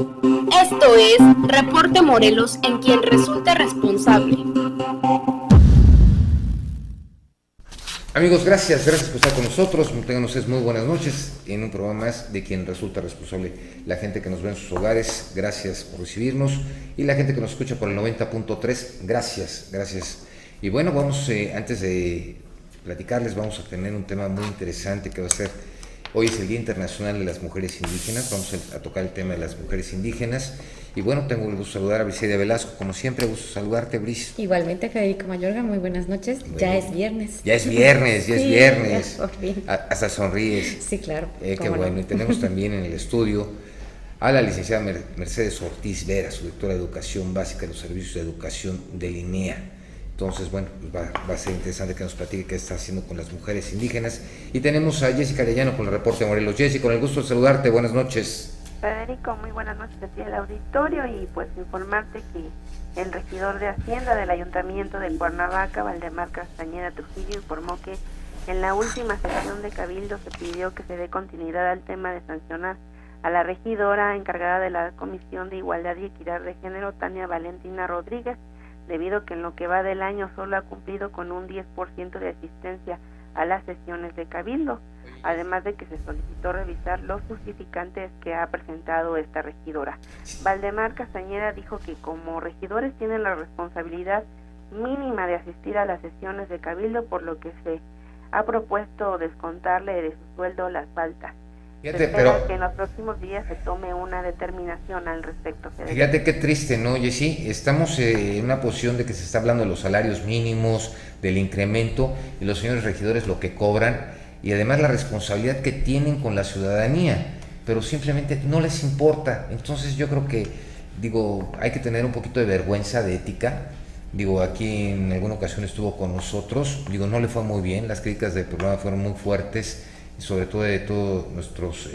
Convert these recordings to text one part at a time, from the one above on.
Esto es Reporte Morelos en quien resulta responsable. Amigos, gracias por estar con nosotros. Tengan ustedes muy buenas noches en un programa más de quien resulta responsable. La gente que nos ve en sus hogares, gracias por recibirnos. Y la gente que nos escucha por el 90.3, gracias. Y bueno, antes de platicarles, vamos a tener un tema muy interesante que va a ser, hoy es el Día Internacional de las Mujeres Indígenas, vamos a tocar el tema de las mujeres indígenas. Y bueno, tengo el gusto de saludar a Briseida Velasco, como siempre, gusto saludarte, Bris. Igualmente, Federico Mayorga, muy buenas noches. Bueno, ya es viernes. Ya es viernes. Ya, por fin. Hasta sonríes. Sí, claro. Qué bueno. No. Y tenemos también en el estudio a la licenciada Mercedes Ortiz Vera, su directora de Educación Básica de los Servicios de Educación del INEA. Entonces, bueno, pues va a ser interesante que nos platique qué está haciendo con las mujeres indígenas. Y tenemos a Jessica Arellano con el reporte de Morelos. Jessica, con el gusto de saludarte, buenas noches. Federico, muy buenas noches aquí al auditorio y pues informarte que el regidor de Hacienda del Ayuntamiento de Cuernavaca, Valdemar Castañeda Trujillo, informó que en la última sesión de Cabildo se pidió que se dé continuidad al tema de sancionar a la regidora encargada de la Comisión de Igualdad y Equidad de Género, Tania Valentina Rodríguez, debido a que en lo que va del año solo ha cumplido con un 10% de asistencia a las sesiones de Cabildo, además de que se solicitó revisar los justificantes que ha presentado esta regidora. Valdemar Castañeda dijo que como regidores tienen la responsabilidad mínima de asistir a las sesiones de Cabildo, por lo que se ha propuesto descontarle de su sueldo las faltas. Fíjate, pero que en los próximos días se tome una determinación al respecto. Fíjate qué triste, ¿no? Oye, sí, estamos en una posición de que se está hablando de los salarios mínimos, del incremento, y los señores regidores lo que cobran, y además la responsabilidad que tienen con la ciudadanía, pero simplemente no les importa. Entonces yo creo que, hay que tener un poquito de vergüenza, de ética. Aquí en alguna ocasión estuvo con nosotros, no le fue muy bien, las críticas del programa fueron muy fuertes, sobre todo de todos nuestros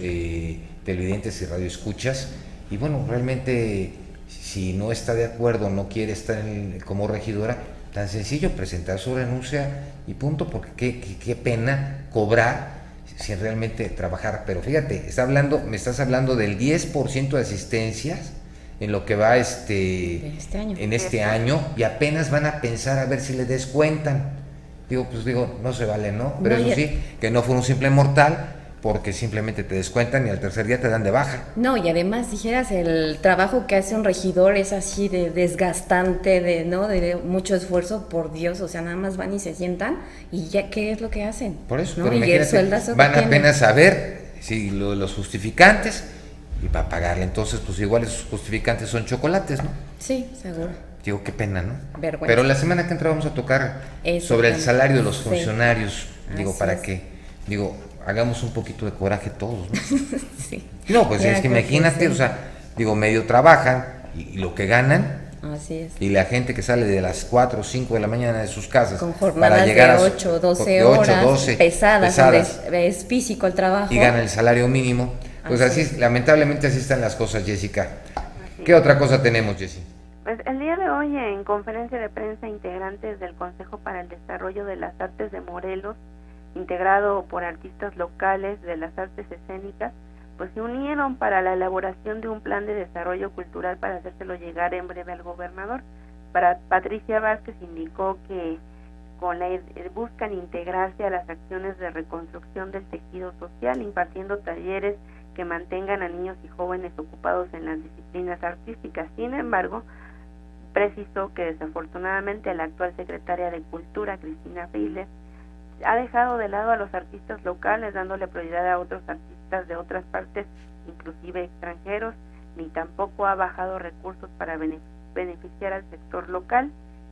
televidentes y radioescuchas, y bueno, realmente si no está de acuerdo, no quiere estar como regidora, tan sencillo, presentar su renuncia y punto, porque qué pena cobrar sin realmente trabajar. Pero fíjate, me estás hablando del 10% de asistencias en lo que va en este año, y apenas van a pensar a ver si le descuentan. No se vale, ¿no? Pero eso sí, que no fue un simple mortal, porque simplemente te descuentan y al tercer día te dan de baja. No, y además dijeras, el trabajo que hace un regidor es así de desgastante, de mucho esfuerzo, por Dios, o sea, nada más van y se sientan y ya, ¿qué es lo que hacen? Por eso, ¿no? pero Y imagínate, el van apenas a ver si los justificantes y para pagarle. Entonces, pues igual esos justificantes son chocolates, ¿no? Sí, seguro. Qué pena, ¿no? Vergüenza. Pero la semana que entra vamos a tocar sobre el salario de los funcionarios, para que, hagamos un poquito de coraje todos, ¿no? Sí. No, pues es que imagínate, o sea, medio trabajan y lo que ganan. Así es. Y la gente que sale de las 4 o 5 de la mañana de sus casas con jornadas para llegar de 8 o 12 horas pesadas, donde es físico el trabajo. Y gana el salario mínimo. Pues así lamentablemente así están las cosas, Jessica. ¿Qué otra cosa tenemos, Jessy? Pues el día de hoy, en conferencia de prensa, integrantes del Consejo para el Desarrollo de las Artes de Morelos, integrado por artistas locales de las artes escénicas, pues se unieron para la elaboración de un plan de desarrollo cultural para hacérselo llegar en breve al gobernador. Patricia Vázquez indicó que buscan integrarse a las acciones de reconstrucción del tejido social, impartiendo talleres que mantengan a niños y jóvenes ocupados en las disciplinas artísticas. Sin embargo, precisó que desafortunadamente la actual secretaria de Cultura, Cristina Feiles, ha dejado de lado a los artistas locales, dándole prioridad a otros artistas de otras partes, inclusive extranjeros, ni tampoco ha bajado recursos para beneficiar al sector local.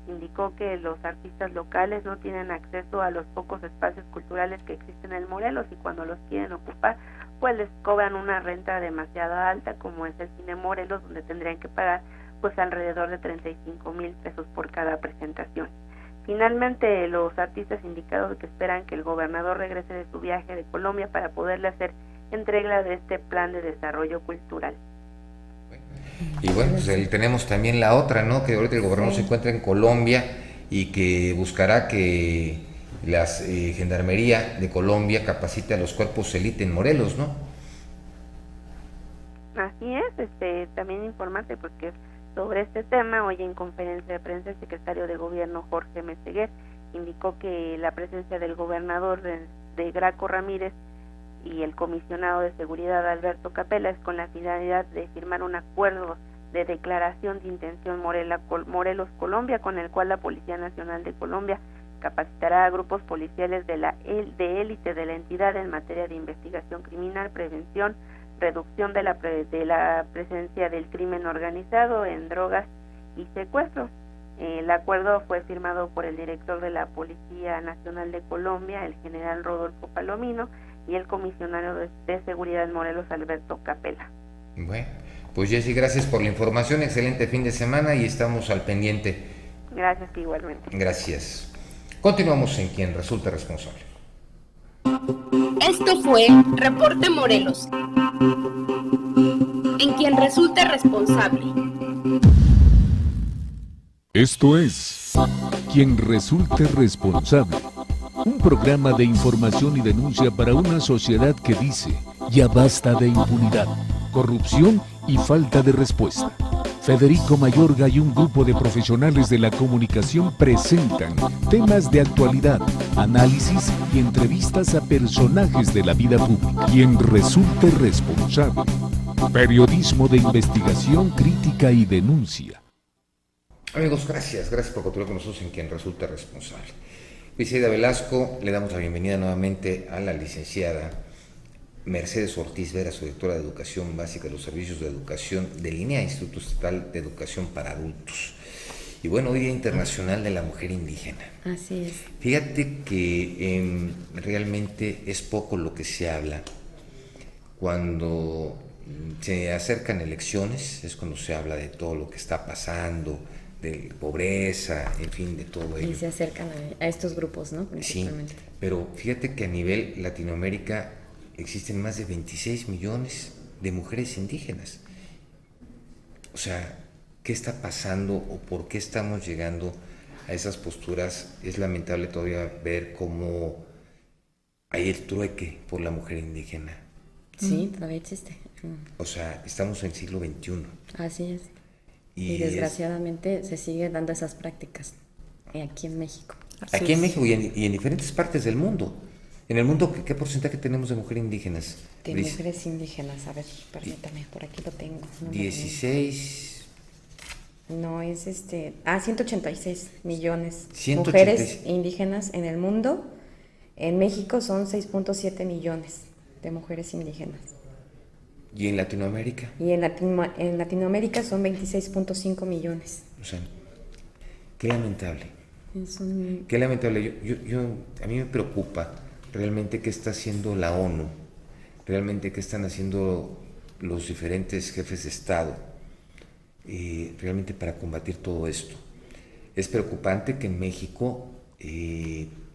Indicó que los artistas locales no tienen acceso a los pocos espacios culturales que existen en Morelos, y cuando los quieren ocupar, pues les cobran una renta demasiado alta, como es el Cine Morelos, donde tendrían que pagar pues alrededor de 35,000 pesos por cada presentación. Finalmente, los artistas indicaron que esperan que el gobernador regrese de su viaje de Colombia para poderle hacer entrega de este plan de desarrollo cultural. Y bueno, pues tenemos también la otra, ¿no? Que ahorita el gobernador se encuentra en Colombia y que buscará que la Gendarmería de Colombia capacite a los cuerpos élite en Morelos, ¿no? Así es, también informarte pues que sobre este tema, hoy en conferencia de prensa el secretario de Gobierno Jorge Meseguer indicó que la presencia del gobernador de Graco Ramírez y el comisionado de seguridad Alberto Capella es con la finalidad de firmar un acuerdo de declaración de intención Morelos Colombia, con el cual la Policía Nacional de Colombia capacitará a grupos policiales de élite de la entidad en materia de investigación criminal, prevención, reducción de la presencia del crimen organizado en drogas y secuestro. El acuerdo fue firmado por el director de la Policía Nacional de Colombia, el general Rodolfo Palomino, y el comisionado de seguridad en Morelos, Alberto Capella. Bueno, pues Jessy, gracias por la información, excelente fin de semana y estamos al pendiente. Gracias, igualmente. Gracias. Continuamos en Quien Resulta Responsable. Esto fue Reporte Morelos, en Quien Resulta Responsable. Esto es Quien Resulte Responsable, un programa de información y denuncia para una sociedad que dice: ya basta de impunidad, corrupción y falta de respuesta. Federico Mayorga y un grupo de profesionales de la comunicación presentan temas de actualidad, análisis y entrevistas a personajes de la vida pública. Quien resulte responsable. Periodismo de investigación, crítica y denuncia. Amigos, gracias por continuar con nosotros en Quien Resulta Responsable. Briseida Velasco, le damos la bienvenida nuevamente a la licenciada Mercedes Ortiz Vera, su directora de Educación Básica de los Servicios de Educación del INEA, Instituto Estatal de Educación para Adultos. Y bueno, Día Internacional de la Mujer Indígena. Así es. Fíjate que realmente es poco lo que se habla. Cuando se acercan elecciones es cuando se habla de todo lo que está pasando, de pobreza, en fin, de todo ello. Y se acercan a estos grupos, ¿no? Sí, pero fíjate que a nivel Latinoamérica existen más de 26 millones de mujeres indígenas. O sea, ¿qué está pasando o por qué estamos llegando a esas posturas? Es lamentable todavía ver cómo hay el trueque por la mujer indígena. Sí, todavía existe. O sea, estamos en el siglo XXI. Así es. Y desgraciadamente se siguen dando esas prácticas aquí en México. Aquí en México y en diferentes partes del mundo. En el mundo, ¿qué porcentaje tenemos de mujeres indígenas? De mujeres indígenas, a ver, permítame, por aquí lo tengo. No 16... No, es 186 millones 186. Mujeres indígenas en el mundo. En México son 6.7 millones de mujeres indígenas. ¿Y en Latinoamérica? Y en Latinoamérica son 26.5 millones. O sea, qué lamentable. Qué lamentable. A mí me preocupa realmente qué está haciendo la ONU, realmente qué están haciendo los diferentes jefes de Estado, realmente para combatir todo esto. Es preocupante que en México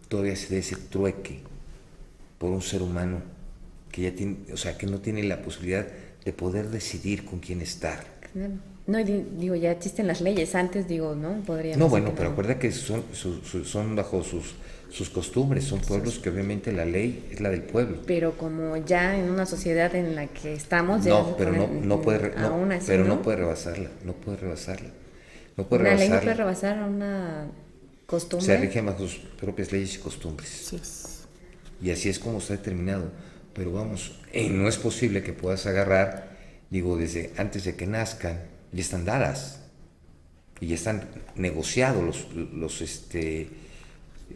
todavía se dé ese trueque por un ser humano que ya tiene, o sea, que no tiene la posibilidad de poder decidir con quién estar. Claro. No, digo, ya existen las leyes, antes ¿no? Podríamos. No, bueno, pero acuerda que son bajo sus costumbres, son pueblos que obviamente la ley es la del pueblo. Pero como ya en una sociedad en la que estamos... No, pero no puede rebasarla. Una ley no puede rebasar una costumbre. Se rige bajo sus propias leyes y costumbres. Sí. Y así es como está determinado. Pero vamos, no es posible que puedas agarrar, desde antes de que nazcan, ya están dadas y ya están negociados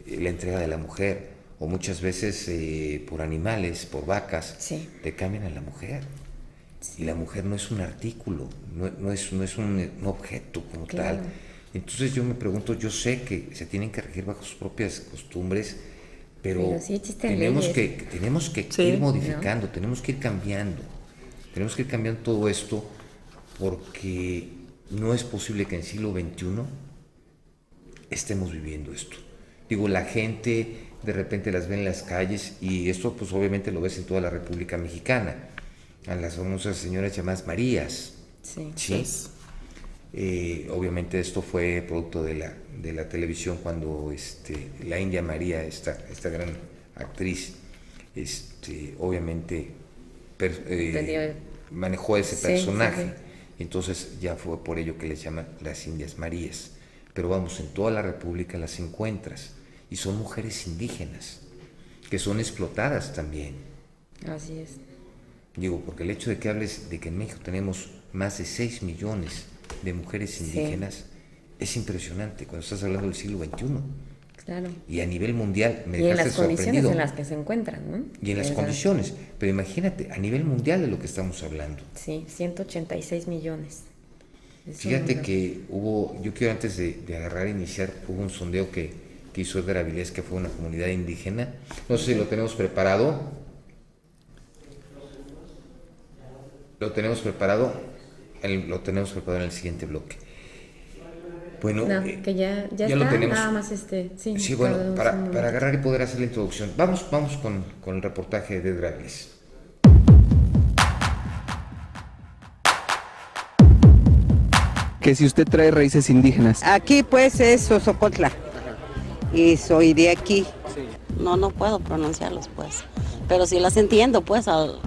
la entrega de la mujer, o muchas veces por animales, por vacas, sí, te cambian a la mujer. Sí. Y la mujer no es un artículo, no es un objeto como claro. tal. Entonces yo me pregunto, yo sé que se tienen que regir bajo sus propias costumbres, pero sí tenemos que sí, ir modificando, ¿no? Tenemos que ir cambiando todo esto, porque no es posible que en el siglo XXI estemos viviendo esto. La gente de repente las ve en las calles, y esto pues obviamente lo ves en toda la República Mexicana, a las famosas señoras llamadas Marías. Sí. Obviamente esto fue producto de la televisión, cuando la India María, esta gran actriz, obviamente manejó ese personaje. Entonces ya fue por ello que les llaman las Indias Marías. Pero vamos, en toda la República las encuentras, y son mujeres indígenas, que son explotadas también. Así es. Digo, porque el hecho de que hables de que en México tenemos más de 6 millones de mujeres indígenas, es impresionante cuando estás hablando del siglo XXI. Claro. Y a nivel mundial me y en dejaste las condiciones sorprendido. en las que se encuentran, ¿no? Y en las condiciones, pero imagínate, a nivel mundial de lo que estamos hablando. Sí, 186 millones. Fíjate que hubo, yo quiero antes de agarrar e iniciar, hubo un sondeo que hizo Edgar Avilés, que fue una comunidad indígena. No sé si lo tenemos preparado. Lo tenemos preparado en el siguiente bloque. Bueno, no, que ya está, lo tenemos. Nada más sí, bueno, para agarrar y poder hacer la introducción. Vamos con el reportaje de Edgar Avilés. Que si usted trae raíces indígenas. Aquí pues es Sosocotla y soy de aquí. No puedo pronunciarlos pues, pero sí las entiendo pues al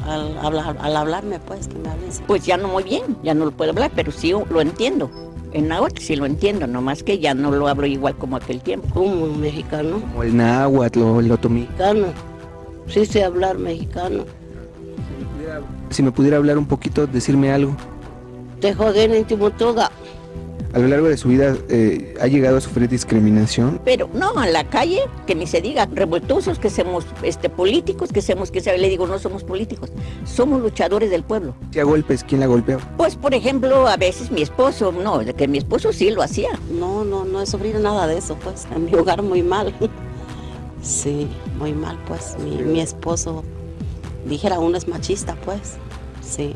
hablarme pues, que me hablen. Pues ya no muy bien, ya no lo puedo hablar, pero sí lo entiendo. En náhuatl sí lo entiendo, nomás que ya no lo hablo igual como aquel tiempo. Como mexicano. Como el náhuatl o el otomí. Mexicano, sí sé hablar mexicano. Si me pudiera hablar un poquito, decirme algo. Te joden en Timotoga. A lo largo de su vida, ¿ha llegado a sufrir discriminación? Pero no, a la calle, que ni se diga, revoltosos, que somos políticos, le digo, no somos políticos, somos luchadores del pueblo. Si a golpes, ¿quién la golpeaba? Pues, por ejemplo, a veces mi esposo, no, que mi esposo sí lo hacía. No he sufrido nada de eso, pues, en mi hogar muy mal. Sí, muy mal, pues, mi esposo, dijera, uno es machista, pues, sí.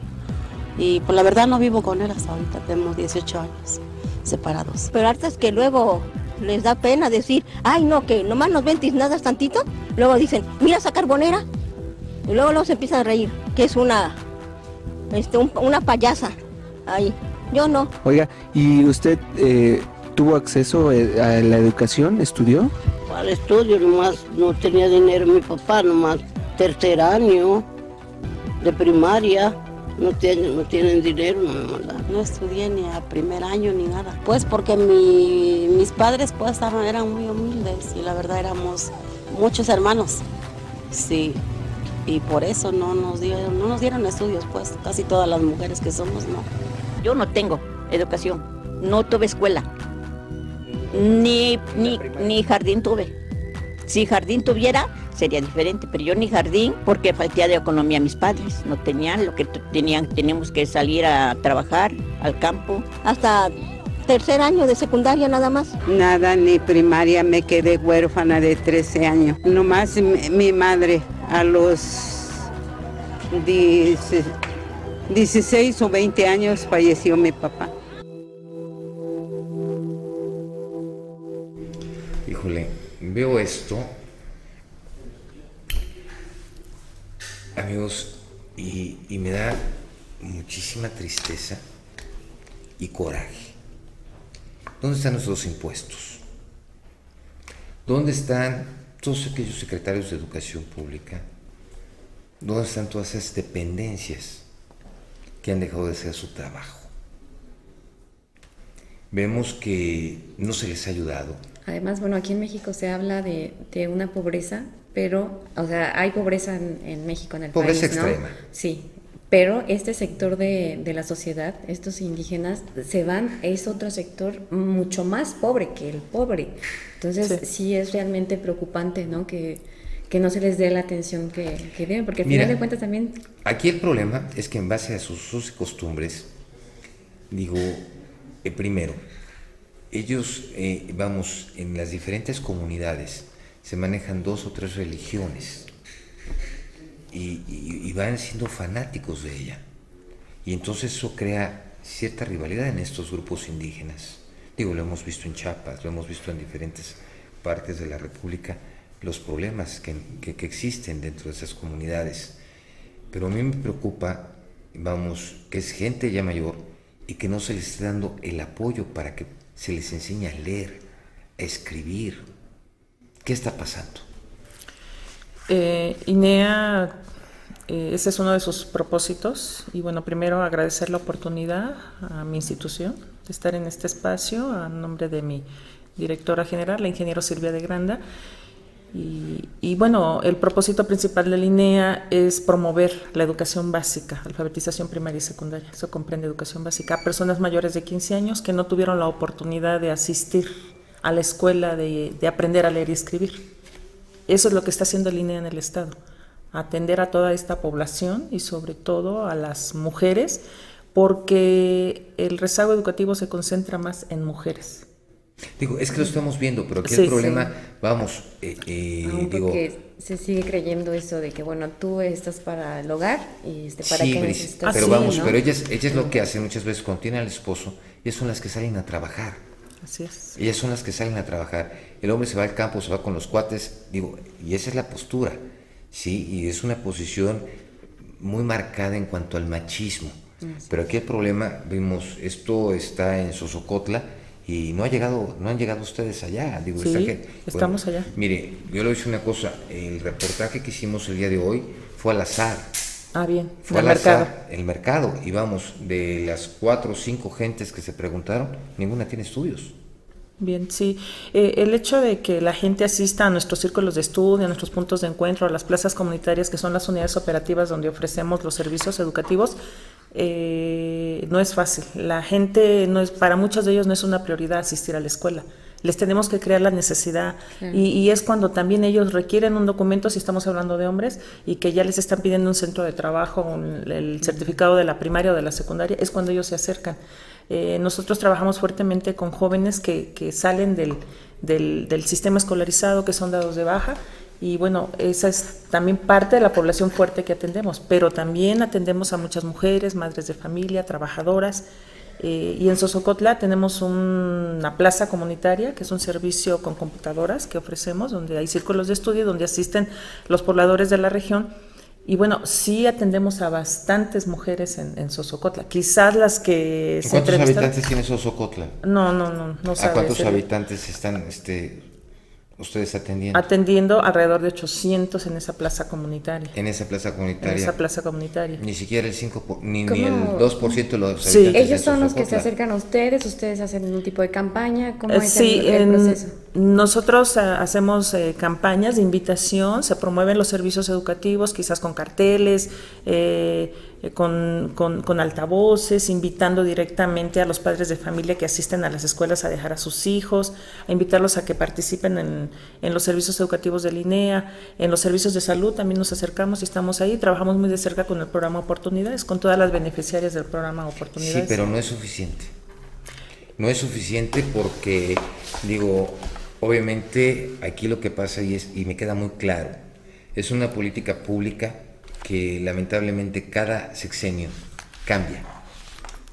Y pues la verdad no vivo con él hasta ahorita, tenemos 18 años separados. Pero hartas que luego les da pena decir, ay no, que nomás nos ven tiznadas tantito, luego dicen, mira esa carbonera, y luego se empiezan a reír, que es una payasa, ahí, yo no. Oiga, ¿y usted tuvo acceso a la educación? ¿Estudió? Al estudio, nomás no tenía dinero mi papá, nomás tercer año de primaria. No tienen dinero, no estudié ni a primer año ni nada. Pues porque mis padres pues eran muy humildes y la verdad éramos muchos hermanos. Sí, y por eso no nos dieron estudios, pues casi todas las mujeres que somos, no. Yo no tengo educación, no tuve escuela, ni jardín tuve. Si jardín tuviera, sería diferente, pero yo ni jardín, porque faltaba de economía a mis padres, no tenían lo que tenían, teníamos que salir a trabajar al campo. Hasta tercer año de secundaria nada más. Nada, ni primaria, me quedé huérfana de 13 años. Nomás mi madre a los 16 o 20 años falleció mi papá. Híjole, veo esto, amigos, y me da muchísima tristeza y coraje. ¿Dónde están nuestros impuestos? ¿Dónde están todos aquellos secretarios de educación pública? ¿Dónde están todas esas dependencias que han dejado de hacer su trabajo? Vemos que no se les ha ayudado. Además, bueno, aquí en México se habla de una pobreza, pero, o sea, hay pobreza en México, en el país, ¿no? Pobreza extrema. Sí, pero este sector de la sociedad, estos indígenas, es otro sector mucho más pobre que el pobre. Entonces, sí es realmente preocupante, ¿no? Que no se les dé la atención que deben, porque al final de cuentas también... Aquí el problema es que en base a sus usos y costumbres, digo, primero, ellos, en las diferentes comunidades se manejan 2 o 3 religiones y van siendo fanáticos de ella. Y entonces eso crea cierta rivalidad en estos grupos indígenas. Digo, lo hemos visto en Chiapas, lo hemos visto en diferentes partes de la República, los problemas que existen dentro de esas comunidades. Pero a mí me preocupa, que es gente ya mayor y que no se les esté dando el apoyo para que se les enseñe a leer, a escribir. ¿Qué está pasando? INEA Ese es uno de sus propósitos y bueno, primero agradecer la oportunidad a mi institución de estar en este espacio a nombre de mi directora general, la ingeniera Silvia de Granda. Y bueno, el propósito principal de la INEA es promover la educación básica, alfabetización primaria y secundaria. Eso comprende educación básica a personas mayores de 15 años que no tuvieron la oportunidad de asistir a la escuela, de aprender a leer y escribir. Eso es lo que está haciendo la INEA en el Estado, atender a toda esta población y sobre todo a las mujeres, porque el rezago educativo se concentra más en mujeres. Digo, es que lo estamos viendo, pero aquí el problema, vamos, porque se sigue creyendo eso de que, bueno, tú estás para el hogar y para sí, qué necesitas. Pero vamos, ¿no? Pero ellas lo que hacen muchas veces cuando tienen al esposo, ellas son las que salen a trabajar. Así es. Ellas son las que salen a trabajar. El hombre se va al campo, se va con los cuates, digo, y esa es la postura, sí, y es una posición muy marcada en cuanto al machismo. Pero aquí el problema, vimos, esto está en Sosocotla, y no han llegado ustedes allá. Digo, sí, estamos allá. Mire, yo le voy a decir una cosa, el reportaje que hicimos el día de hoy fue al azar. Ah, bien, fue al azar, el mercado, y vamos, de las 4 o 5 gentes que se preguntaron, ninguna tiene estudios. Bien, sí. El hecho de que la gente asista a nuestros círculos de estudio, a nuestros puntos de encuentro, a las plazas comunitarias, que son las unidades operativas donde ofrecemos los servicios educativos, no es fácil. La gente, para muchos de ellos no es una prioridad asistir a la escuela. Les tenemos que crear la necesidad y es cuando también ellos requieren un documento, si estamos hablando de hombres, y que ya les están pidiendo un centro de trabajo, el certificado de la primaria o de la secundaria, es cuando ellos se acercan. Nosotros trabajamos fuertemente con jóvenes que salen del sistema escolarizado, que son dados de baja, y bueno, esa es también parte de la población fuerte que atendemos, pero también atendemos a muchas mujeres, madres de familia, trabajadoras, y en Sosocotla tenemos una plaza comunitaria, que es un servicio con computadoras que ofrecemos, donde hay círculos de estudio, donde asisten los pobladores de la región. Y bueno, sí atendemos a bastantes mujeres en Sosocotla. Quizás las que se ¿Cuántos habitantes tiene Sosocotla? No ¿A cuántos habitantes están ustedes atendiendo? Atendiendo alrededor de 800 en esa plaza comunitaria. En esa plaza comunitaria. En esa plaza comunitaria. Ni siquiera el 5%, ni el 2% de los habitantes. Sí. Ellos son los que se acercan a ustedes hacen un tipo de campaña, ¿cómo es el proceso? Nosotros hacemos campañas de invitación, se promueven los servicios educativos, quizás con carteles, con altavoces, invitando directamente a los padres de familia que asisten a las escuelas a dejar a sus hijos, a invitarlos a que participen en los servicios educativos de la INEA, en los servicios de salud también nos acercamos y estamos ahí, trabajamos muy de cerca con el programa Oportunidades, con todas las beneficiarias del programa Oportunidades. Sí, pero no es suficiente. No es suficiente porque, digo, obviamente aquí lo que pasa y me queda muy claro, es una política pública que lamentablemente cada sexenio cambia.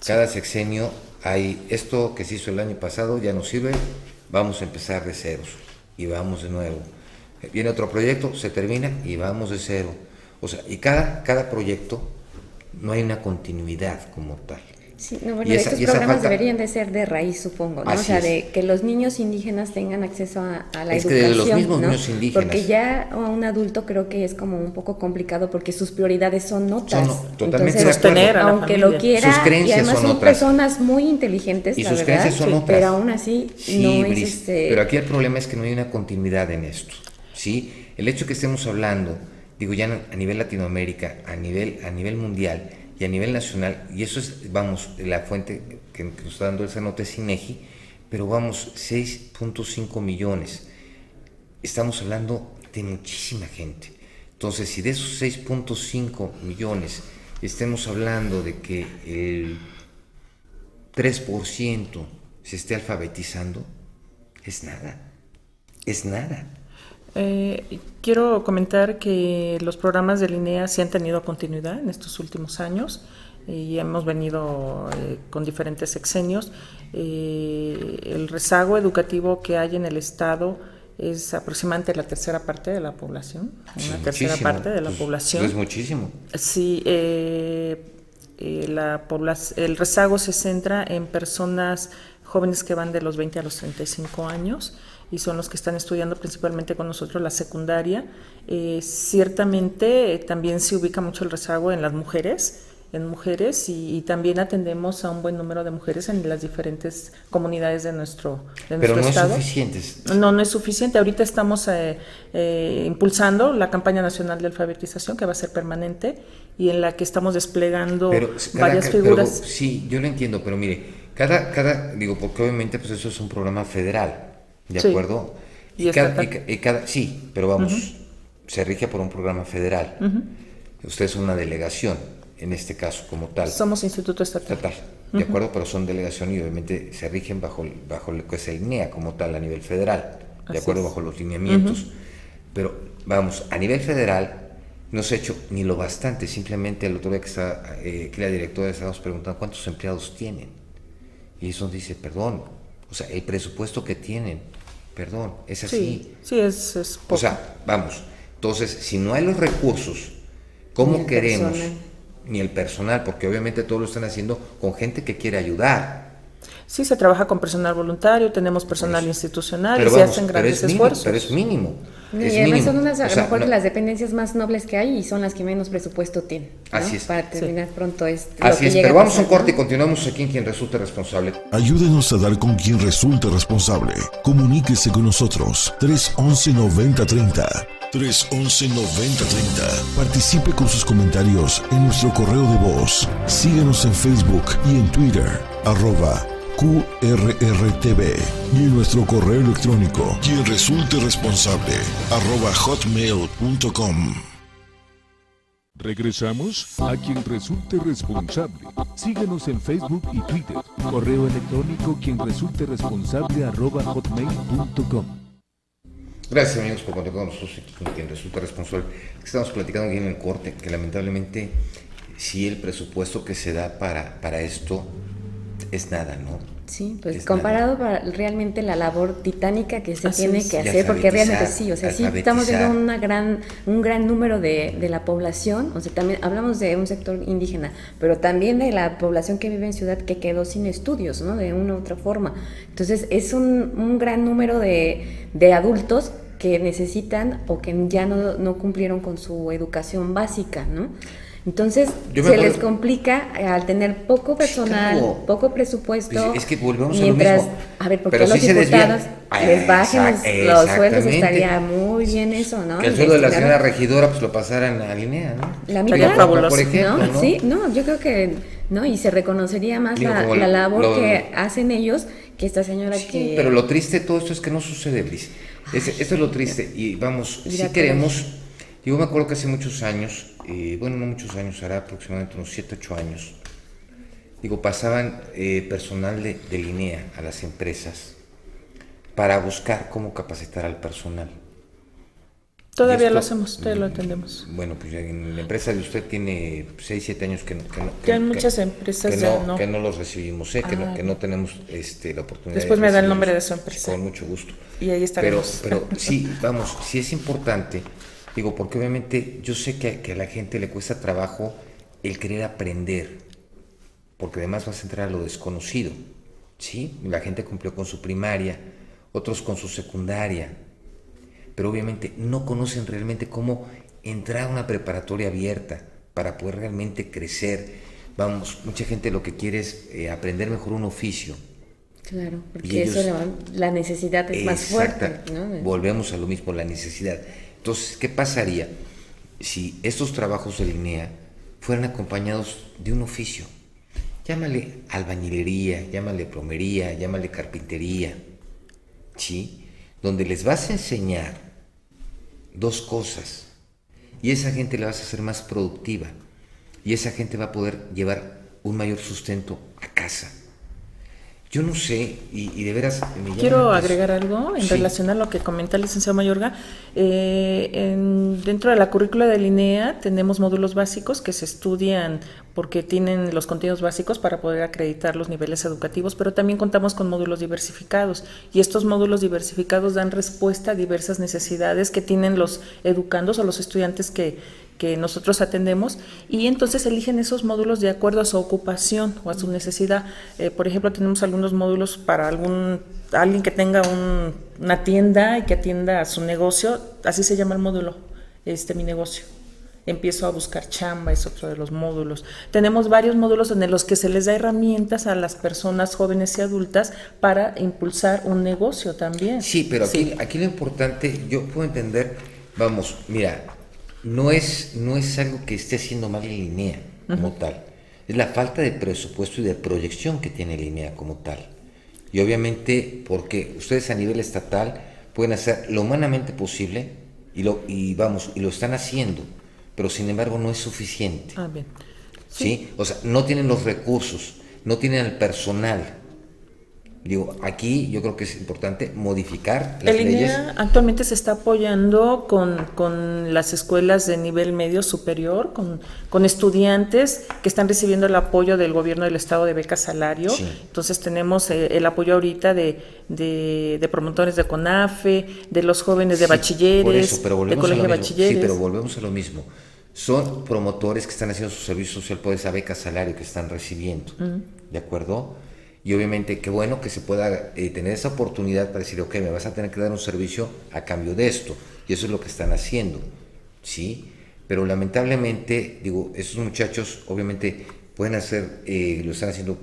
Cada sexenio hay esto que se hizo el año pasado, ya no sirve, vamos a empezar de ceros y vamos de nuevo. Viene otro proyecto, se termina y vamos de cero. O sea, y cada proyecto no hay una continuidad como tal. Sí, no, bueno, estos programas deberían de ser de raíz, supongo, ¿no? O sea, de que los niños indígenas tengan acceso a la educación, que de los mismos, ¿no? Niños indígenas. Porque ya a un adulto creo que es como un poco complicado porque sus prioridades son otras. Totalmente. Entonces, sostener a la aunque familia. Lo quiera, sus creencias y además son otras. Personas muy inteligentes, y la sus verdad, creencias son otras. Pero aún así sí, no es Pero aquí el problema es que no hay una continuidad en esto, ¿sí? El hecho que estemos hablando, digo ya a nivel Latinoamérica, a nivel mundial, y a nivel nacional, y eso es, vamos, la fuente que nos está dando esa nota es INEGI, pero vamos, 6.5 millones. Estamos hablando de muchísima gente. Entonces, si de esos 6.5 millones estemos hablando de que el 3% se esté alfabetizando, es nada. Quiero comentar que los programas de la INEA sí han tenido continuidad en estos últimos años y hemos venido con diferentes sexenios. El rezago educativo que hay en el Estado es aproximadamente la tercera parte de la población. Sí, una tercera parte de la población. Es muchísimo. Sí, el rezago se centra en personas jóvenes que van de los 20 a los 35 años y son los que están estudiando principalmente con nosotros la secundaria. Ciertamente también se ubica mucho el rezago en las mujeres, y también atendemos a un buen número de mujeres en las diferentes comunidades de nuestro estado. Pero no es suficiente. No es suficiente. Ahorita estamos impulsando la campaña nacional de alfabetización, que va a ser permanente, y en la que estamos desplegando varias figuras. Pero, sí, yo lo entiendo, pero mire, digo, porque obviamente pues eso es un programa federal, ¿de acuerdo? Y sí, pero vamos, se rige por un programa federal. Ustedes son una delegación, en este caso, como tal. Somos Instituto Estatal. ¿De acuerdo? Pero son delegación y obviamente se rigen bajo lo que es el INEA como tal, a nivel federal, ¿de acuerdo? Bajo los lineamientos. Pero, vamos, a nivel federal no se ha hecho ni lo bastante. Simplemente el otro día que la directora estábamos preguntando cuántos empleados tienen. Y eso dice, perdón, o sea, el presupuesto que tienen, perdón, es así. Sí, es poco. O sea, vamos, entonces, si no hay los recursos, ¿cómo queremos? Ni el personal, porque obviamente todo lo están haciendo con gente que quiere ayudar. Sí, se trabaja con personal voluntario, tenemos personal institucional y se hacen grandes esfuerzos. Pero es mínimo. Y además son unas, a lo mejor las dependencias más nobles que hay y son las que menos presupuesto tienen, ¿no? Así es. Para terminar pronto así es, pero vamos a un corte y continuamos aquí en Quien Resulte Responsable. Ayúdenos a dar con quien resulte responsable. Comuníquese con nosotros. 311-9030. 311-9030. Participe con sus comentarios en nuestro correo de voz. Síguenos en Facebook y en Twitter, @QRRTV, y en nuestro correo electrónico, quien resulte responsable, @hotmail.com. Regresamos a Quien Resulte Responsable. Síguenos en Facebook y Twitter. Correo electrónico quien resulte responsable @hotmail.com. Gracias, amigos, por continuar con nosotros con Quien Resulte Responsable. Estamos platicando aquí en el corte que lamentablemente sí el presupuesto que se da para esto es nada, ¿no? Sí, pues comparado para realmente la labor titánica que se tiene que hacer, porque realmente sí, o sea, sí estamos viendo un gran número de la población, o sea, también hablamos de un sector indígena, pero también de la población que vive en ciudad que quedó sin estudios, ¿no? De una u otra forma. Entonces, es un gran número de adultos que necesitan o que ya no cumplieron con su educación básica, ¿no? Entonces se les complica al tener poco personal, poco presupuesto. Pues es que volvemos mientras, a lo mismo. A ver, porque los diputados les bajen los sueldos, estaría muy bien eso, ¿no? Que el sueldo de la señora regidora pues lo pasaran a Linea, ¿no? La mitad, por ejemplo, ¿no? Sí, no, yo creo que, ¿no? Y se reconocería más la labor que hacen ellos que esta señora que... pero lo triste de todo esto es que no sucede, Brice. Esto es lo triste. Y vamos, si queremos... Yo me acuerdo que hace muchos años, no muchos años, hará aproximadamente unos 7, 8 años, pasaban personal de Linea a las empresas para buscar cómo capacitar al personal. Todavía lo hacemos, todavía lo atendemos. Bueno, pues en la empresa de usted tiene 6, 7 años que hay muchas empresas que no los recibimos, que no tenemos la oportunidad. Después me da el nombre de su empresa. Con mucho gusto. Y ahí estaremos. Pero sí, vamos, sí es importante. Porque obviamente yo sé que a la gente le cuesta trabajo el querer aprender, porque además vas a entrar a lo desconocido, ¿sí? La gente cumplió con su primaria, otros con su secundaria, pero obviamente no conocen realmente cómo entrar a una preparatoria abierta para poder realmente crecer. Vamos, mucha gente lo que quiere es aprender mejor un oficio. Claro, porque ellos, la necesidad es más fuerte, ¿no? Volvemos a lo mismo, la necesidad. Entonces, ¿qué pasaría si estos trabajos de Linea fueran acompañados de un oficio? Llámale albañilería, llámale plomería, llámale carpintería, ¿sí? Donde les vas a enseñar 2 cosas y esa gente la vas a hacer más productiva y esa gente va a poder llevar un mayor sustento a casa. Yo no sé, y de veras... Quiero agregar algo en relación a lo que comenta el licenciado Mayorga. Dentro de la currícula de Linea tenemos módulos básicos que se estudian porque tienen los contenidos básicos para poder acreditar los niveles educativos, pero también contamos con módulos diversificados y estos módulos diversificados dan respuesta a diversas necesidades que tienen los educandos o los estudiantes que que nosotros atendemos, y entonces eligen esos módulos de acuerdo a su ocupación o a su necesidad. Por ejemplo, tenemos algunos módulos para alguien que tenga una tienda y que atienda a su negocio, así se llama el módulo, mi negocio. Empiezo a buscar chamba, es otro de los módulos. Tenemos varios módulos en los que se les da herramientas a las personas jóvenes y adultas para impulsar un negocio también. Sí, pero aquí lo importante, yo puedo entender, vamos, mira, no es algo que esté haciendo mal Linea como tal, es la falta de presupuesto y de proyección que tiene Linea como tal. Y obviamente porque ustedes a nivel estatal pueden hacer lo humanamente posible y lo están haciendo, pero sin embargo no es suficiente. Bien. ¿Sí? O sea, no tienen los recursos, no tienen el personal. Digo, aquí yo creo que es importante modificar las leyes. INEA actualmente se está apoyando con las escuelas de nivel medio superior, con estudiantes que están recibiendo el apoyo del gobierno del estado de beca salario. Sí. Entonces tenemos el apoyo ahorita de promotores de CONAFE, de los jóvenes de bachilleres, por eso, pero de colegio de bachilleres. Sí, pero volvemos a lo mismo. Son promotores que están haciendo su servicio social por esa beca salario que están recibiendo, ¿de acuerdo? Y obviamente qué bueno que se pueda tener esa oportunidad para decir, ok, me vas a tener que dar un servicio a cambio de esto, y eso es lo que están haciendo, ¿sí? Pero lamentablemente, digo, esos muchachos obviamente pueden hacer, lo están haciendo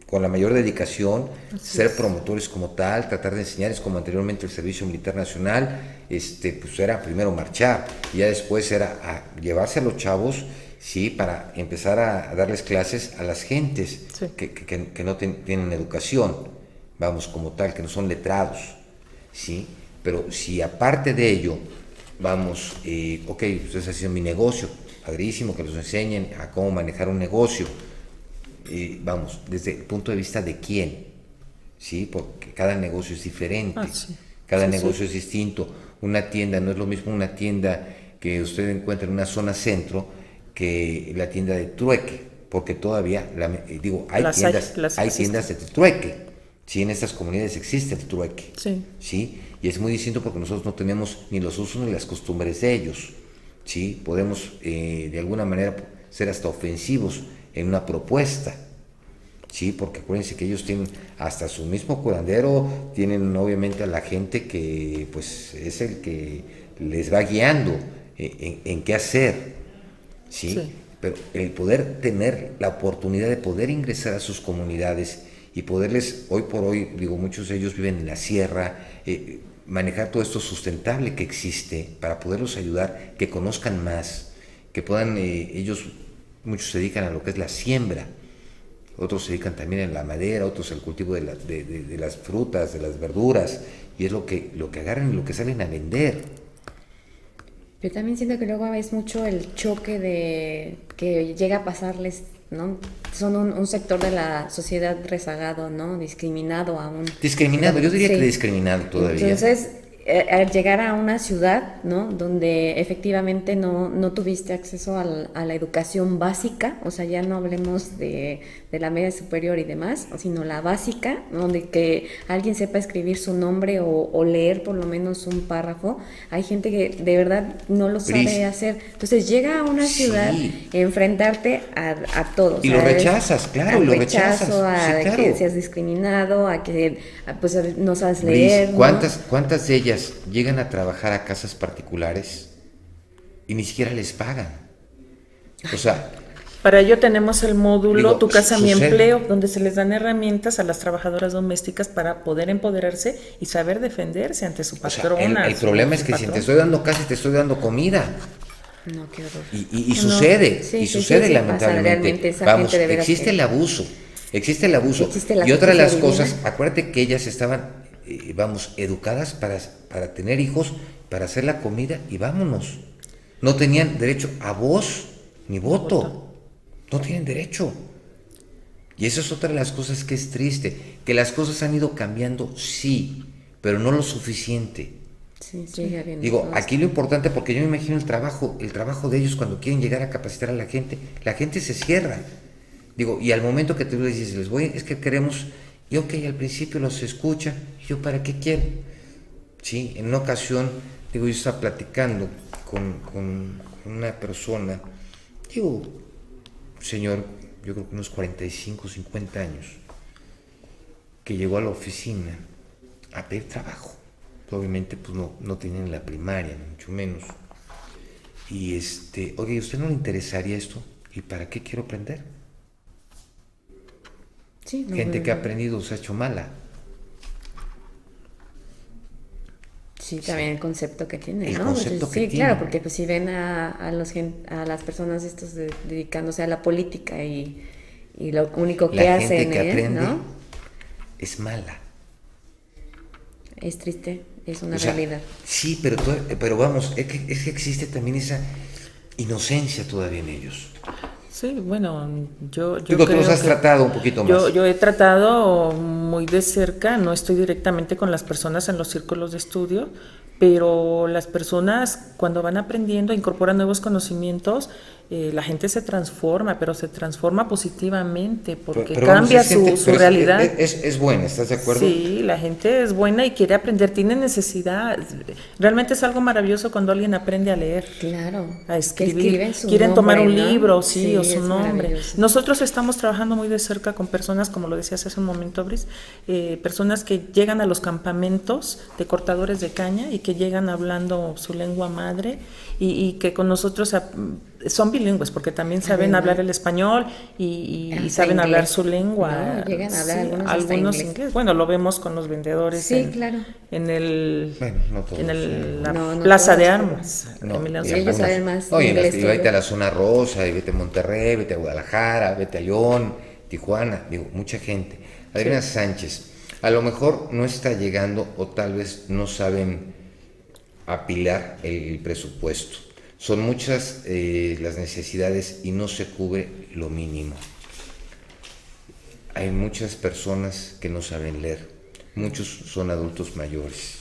con la mayor dedicación, ser promotores como tal, tratar de enseñarles como anteriormente el Servicio Militar Nacional, pues era primero marchar, y ya después era llevarse a los chavos, sí, para empezar a darles clases a las gentes que no tienen educación, vamos, como tal, que no son letrados, sí, pero si aparte de ello, vamos, ok, ustedes hacen mi negocio, padrísimo, que los enseñen a cómo manejar un negocio, vamos, desde el punto de vista de quién, sí, porque cada negocio es diferente, cada negocio es distinto. Una tienda no es lo mismo una tienda que usted encuentra en una zona centro que la tienda de trueque, porque todavía, hay tiendas de trueque, sí, en estas comunidades existe el trueque, sí, y es muy distinto porque nosotros no tenemos ni los usos ni las costumbres de ellos, sí, podemos de alguna manera ser hasta ofensivos en una propuesta, sí, porque acuérdense que ellos tienen hasta su mismo curandero, tienen obviamente a la gente que pues es el que les va guiando en qué hacer, ¿sí? Pero el poder tener la oportunidad de poder ingresar a sus comunidades y poderles, hoy por hoy, digo, muchos de ellos viven en la sierra, manejar todo esto sustentable que existe para poderlos ayudar, que conozcan más, que puedan, muchos se dedican a lo que es la siembra, otros se dedican también a la madera, otros al cultivo de las frutas, de las verduras, y es lo que agarran y lo que salen a vender. Yo también siento que luego es mucho el choque de que llega a pasarles, ¿no? Son un sector de la sociedad rezagado, ¿no? Discriminado aún. Discriminado, yo diría que discriminado todavía. Entonces, al llegar a una ciudad, ¿no? Donde efectivamente no tuviste acceso a la educación básica, o sea, ya no hablemos de la media superior y demás, sino la básica, donde que alguien sepa escribir su nombre o leer por lo menos un párrafo. Hay gente que de verdad no lo sabe hacer. Entonces llega a una ciudad, enfrentarte a todos. Y lo rechazas, claro, lo rechazas. A que seas discriminado, a que pues no sabes leer. ¿Cuántas de ellas llegan a trabajar a casas particulares y ni siquiera les pagan? O sea, para ello tenemos el módulo Tu Casa Mi Empleo, donde se les dan herramientas a las trabajadoras domésticas para poder empoderarse y saber defenderse ante su patrona. O sea, el problema es que si te estoy dando casa y te estoy dando comida. No, qué horror. Y sucede, sucede lamentablemente. Vamos, existe el abuso. Y otra de las cosas, acuérdate que ellas estaban, educadas para tener hijos, para hacer la comida y vámonos. No tenían derecho a voz ni voto. No tienen derecho. Y eso es otra de las cosas que es triste, que las cosas han ido cambiando, sí, pero no lo suficiente. Digo, aquí lo importante, porque yo me imagino el trabajo de ellos cuando quieren llegar a capacitar a la gente se cierra. Digo, y al momento que tú les dices, es que queremos, y ok, al principio los escucha, y yo, ¿para qué quiero? Sí, en una ocasión, yo estaba platicando con con una persona, digo, un señor, yo creo que unos 45, 50 años, que llegó a la oficina a pedir trabajo. Obviamente pues no tienen la primaria, ni mucho menos. Y oye, ¿a usted no le interesaría esto? ¿Y para qué quiero aprender? Sí, Gente que ha aprendido se ha hecho mala. Sí, también el concepto que tiene, el ¿no? concepto que sí, tiene. claro, porque pues si ven a las personas dedicándose a la política y lo único que hacen gente que aprende, ¿no? Es mala. Es triste, es una realidad. Sí, pero vamos, es que existe también esa inocencia todavía en ellos. Sí, bueno, yo Digo, tú los has tratado un poquito más. Yo he tratado muy de cerca, no estoy directamente con las personas en los círculos de estudio, pero las personas cuando van aprendiendo, incorporan nuevos conocimientos, la gente se transforma, pero se transforma positivamente porque pero cambia su realidad. Es buena, ¿estás de acuerdo? Sí, la gente es buena y quiere aprender, tiene necesidad. Realmente es algo maravilloso cuando alguien aprende a leer, claro, a escribir, quieren tomar un libro, sí, o su nombre. Nosotros estamos trabajando muy de cerca con personas, como lo decías hace un momento, Brice, personas que llegan a los campamentos de cortadores de caña y que llegan hablando su lengua madre y que con nosotros son bilingües porque también saben hablar el español y saben inglés. Hablar su lengua. No, llegan a hablar algunos inglés. Bueno, lo vemos con los vendedores claro. en el no Plaza de Armas. Ellos saben más inglés. Y vete a la zona rosa, y vete a Monterrey, vete a Guadalajara, vete a León, Tijuana, digo, mucha gente. Adriana Sánchez, a lo mejor no está llegando o tal vez no saben apilar el presupuesto. Son muchas las necesidades y no se cubre lo mínimo. Hay muchas personas que no saben leer, muchos son adultos mayores.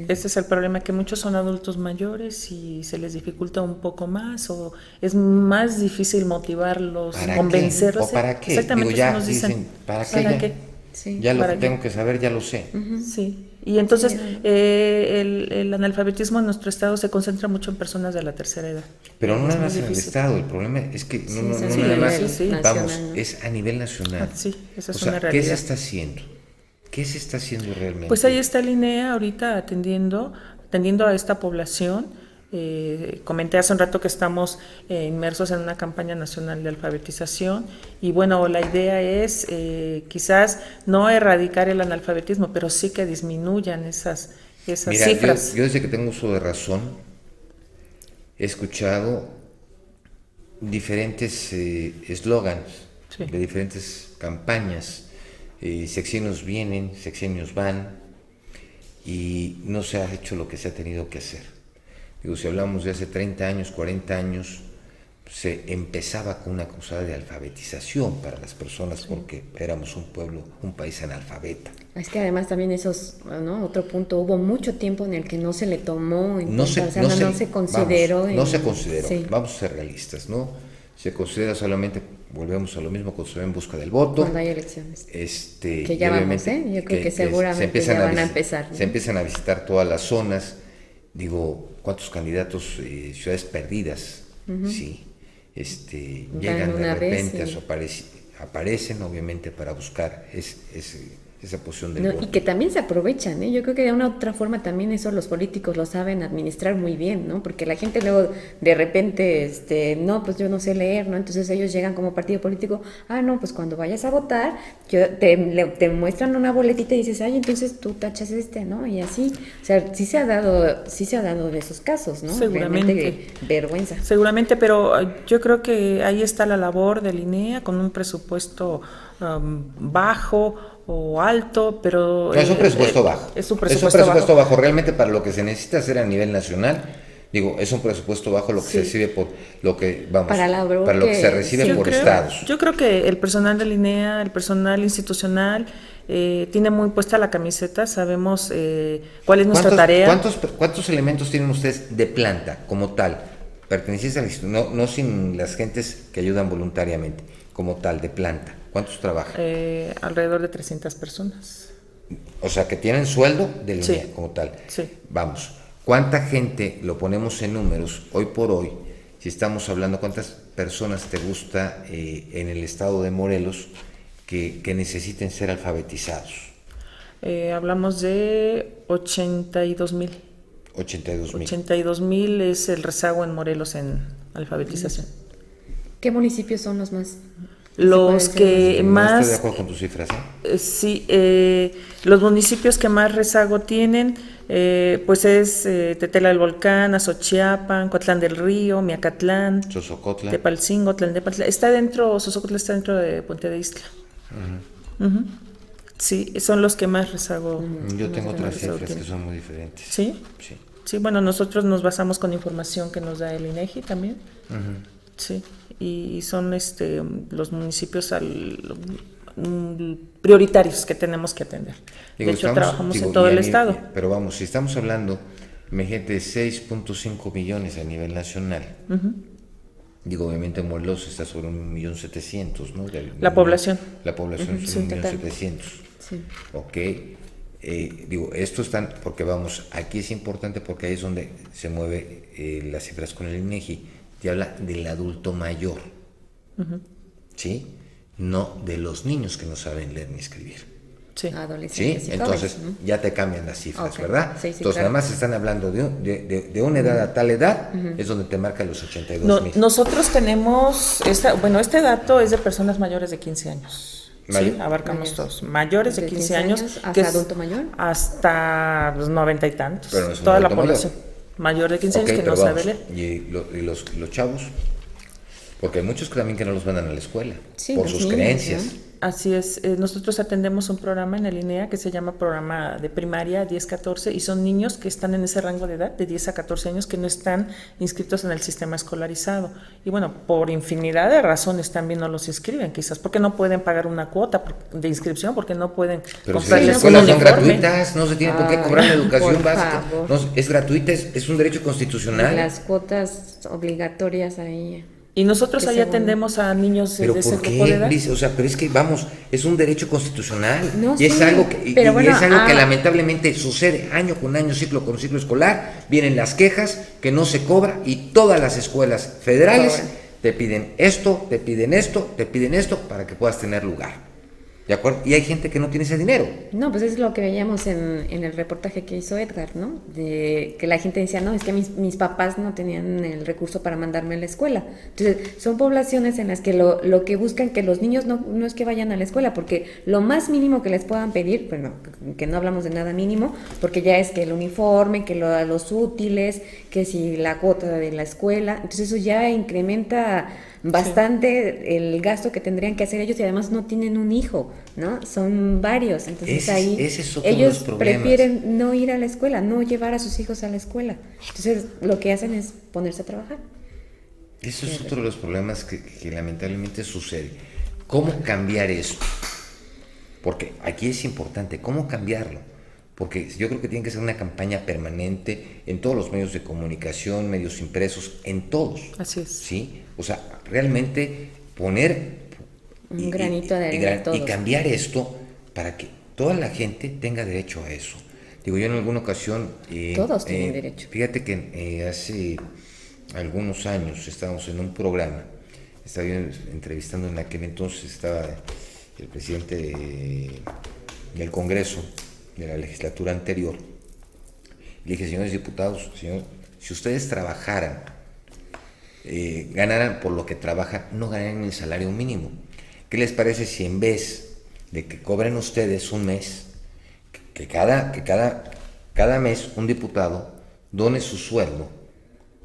Ese es el problema, que muchos son adultos mayores y se les dificulta un poco más o es más difícil motivarlos, convencerlos. ¿O para qué? Exactamente. Digo, ya nos dicen, ¿para qué? Sí, ya lo tengo que saber, ya lo sé. Sí. Y entonces el analfabetismo en nuestro estado se concentra mucho en personas de la tercera edad. Pero no nada más en el estado, el problema es que no nada más, vamos, es a nivel nacional. Sí, esa es una realidad. ¿Qué se está haciendo? ¿Qué se está haciendo realmente? Pues ahí está el INEA ahorita atendiendo a esta población. Comenté hace un rato que estamos inmersos en una campaña nacional de alfabetización y bueno, la idea es quizás no erradicar el analfabetismo, pero sí que disminuyan esas cifras. Yo desde que tengo uso de razón he escuchado diferentes eslogans de diferentes campañas, sexenios vienen, sexenios van y no se ha hecho lo que se ha tenido que hacer. Digo, si hablamos de hace 30 años, 40 años, se empezaba con una cruzada de alfabetización para las personas porque éramos un país analfabeta. Es que además también otro punto, hubo mucho tiempo en el que no se le tomó en no cuenta, se consideró. No se consideró, vamos a ser realistas, ¿no? Se considera solamente, volvemos a lo mismo, cuando se va en busca del voto. Cuando hay elecciones. Que ya vamos, yo creo que seguramente ya van a empezar. Se empiezan a visitar todas las zonas. Digo, ¿cuántos candidatos, ciudades perdidas? Sí, llegan de repente, aparecen obviamente para buscar esa posición del voto. Y que también se aprovechan, yo creo que de una u otra forma también eso los políticos lo saben administrar muy bien, ¿no? Porque la gente luego de repente, no, pues yo no sé leer, ¿no? Entonces ellos llegan como partido político, no, pues cuando vayas a votar, te muestran una boletita y dices, entonces tú tachas ¿no? Y así, o sea, sí se ha dado de esos casos, ¿no? Seguramente. Realmente vergüenza. Seguramente, pero yo creo que ahí está la labor del INEA con un presupuesto bajo o alto, pero... No, es un presupuesto bajo. Es un presupuesto bajo. Realmente para lo que se necesita hacer a nivel nacional, digo, es un presupuesto bajo lo que se recibe por lo que, para lo que se recibe por estados. Yo creo que el personal del INEA, el personal institucional, tiene muy puesta la camiseta, sabemos cuál es nuestra tarea. ¿Cuántos elementos tienen ustedes de planta como tal? Pertenecientes al instituto, no sin las gentes que ayudan voluntariamente, como tal, de planta. ¿Cuántos trabajan? Alrededor de 300 personas. O sea, que tienen sueldo del INEA como tal. Sí. Vamos, ¿Cuánta gente, lo ponemos en números, hoy por hoy, si estamos hablando, cuántas personas te gusta en el estado de Morelos que necesiten ser alfabetizados? Hablamos de 82,000. 82,000. 82,000 es el rezago en Morelos en alfabetización. ¿Qué municipios son los más? Los que más... No estoy de acuerdo con tus cifras, ¿eh? Sí, los municipios que más rezago tienen, pues es Tetela del Volcán, Azochiapan, Coatlán del Río, Miacatlán, Sosocotla, Tepalcingo, Tlalnepantla. Está dentro, Sosocotla está dentro de Puente de Ixtla. Sí, son los que más rezago. Yo tengo otras cifras que son muy diferentes. ¿Sí? Sí. Sí, bueno, nosotros nos basamos con información que nos da el INEGI también. Sí, y son los municipios prioritarios que tenemos que atender. De hecho, trabajamos en todo el estado. Pero vamos, si estamos hablando, imagínate, de 6.5 millones a nivel nacional. Digo, obviamente Morelos está sobre 1.700.000, ¿no? La población. La población es 1.700.000. Sí. Ok. Digo, esto están, porque vamos, aquí es importante porque ahí es donde se mueve las cifras con el INEGI. Te habla del adulto mayor, ¿sí? No de los niños que no saben leer ni escribir. Sí. Adolescentes. ¿Sí? Entonces ya te cambian las cifras, ¿verdad? Sí, Entonces claro. además están hablando de una edad a tal edad, es donde te marca los 82,000. Nosotros tenemos, este dato es de personas mayores de 15 años. Sí, abarcamos todos. Mayores de 15 años. ¿Hasta que adulto mayor? Hasta los 90 y tantos. Pero no es toda la población. Mayor de 15 años que no sabe leer. ¿Y los chavos? Porque hay muchos también que no los mandan a la escuela, por sus niños, creencias. ¿no? Así es, nosotros atendemos un programa en el INEA que se llama Programa de Primaria 10-14 y son niños que están en ese rango de edad, de 10 a 14 años, que no están inscritos en el sistema escolarizado. Y bueno, por infinidad de razones también no los inscriben, quizás porque no pueden pagar una cuota de inscripción, porque no pueden comprar las escuelas son gratuitas, no se tiene por qué cobrar la educación básica. No, es gratuita, es un derecho constitucional. Las cuotas obligatorias ahí... Y nosotros ahí atendemos a niños de ese grupo de edad. O sea, pero es que vamos, es un derecho constitucional y es algo que, que lamentablemente sucede año con año, ciclo con ciclo escolar. Vienen las quejas que no se cobra y todas las escuelas federales te piden esto, te piden esto, te piden esto para que puedas tener lugar. ¿De acuerdo? Y hay gente que no tiene ese dinero. No, pues es lo que veíamos en el reportaje que hizo Edgar, ¿no? De que la gente decía, no, es que mis papás no tenían el recurso para mandarme a la escuela. Entonces, son poblaciones en las que lo que buscan que los niños no es que vayan a la escuela, porque lo más mínimo que les puedan pedir, bueno, que no hablamos de nada mínimo, porque ya es que el uniforme, que los útiles, que si la cuota de la escuela, entonces eso ya incrementa bastante el gasto que tendrían que hacer ellos y además no tienen un hijo, ¿no? Son varios, entonces ellos prefieren no ir a la escuela, no llevar a sus hijos a la escuela. Entonces lo que hacen es ponerse a trabajar. Eso es otro de los problemas que lamentablemente sucede. ¿Cómo cambiar esto? Porque aquí es importante, ¿cómo cambiarlo? Porque yo creo que tiene que ser una campaña permanente en todos los medios de comunicación, medios impresos, en todos. Así es. ¿Sí? O sea, realmente poner un granito de arena y cambiar esto para que toda la gente tenga derecho a eso. Digo, yo en alguna ocasión... todos tienen derecho. Fíjate que hace algunos años estábamos en un programa, estaba yo entrevistando en aquel entonces, estaba el presidente del Congreso, de la legislatura anterior. Le dije, señores diputados, si ustedes trabajaran, ganaran por lo que trabajan, no ganaran el salario mínimo. ¿Qué les parece si en vez de que cobren ustedes un mes, que cada mes un diputado done su sueldo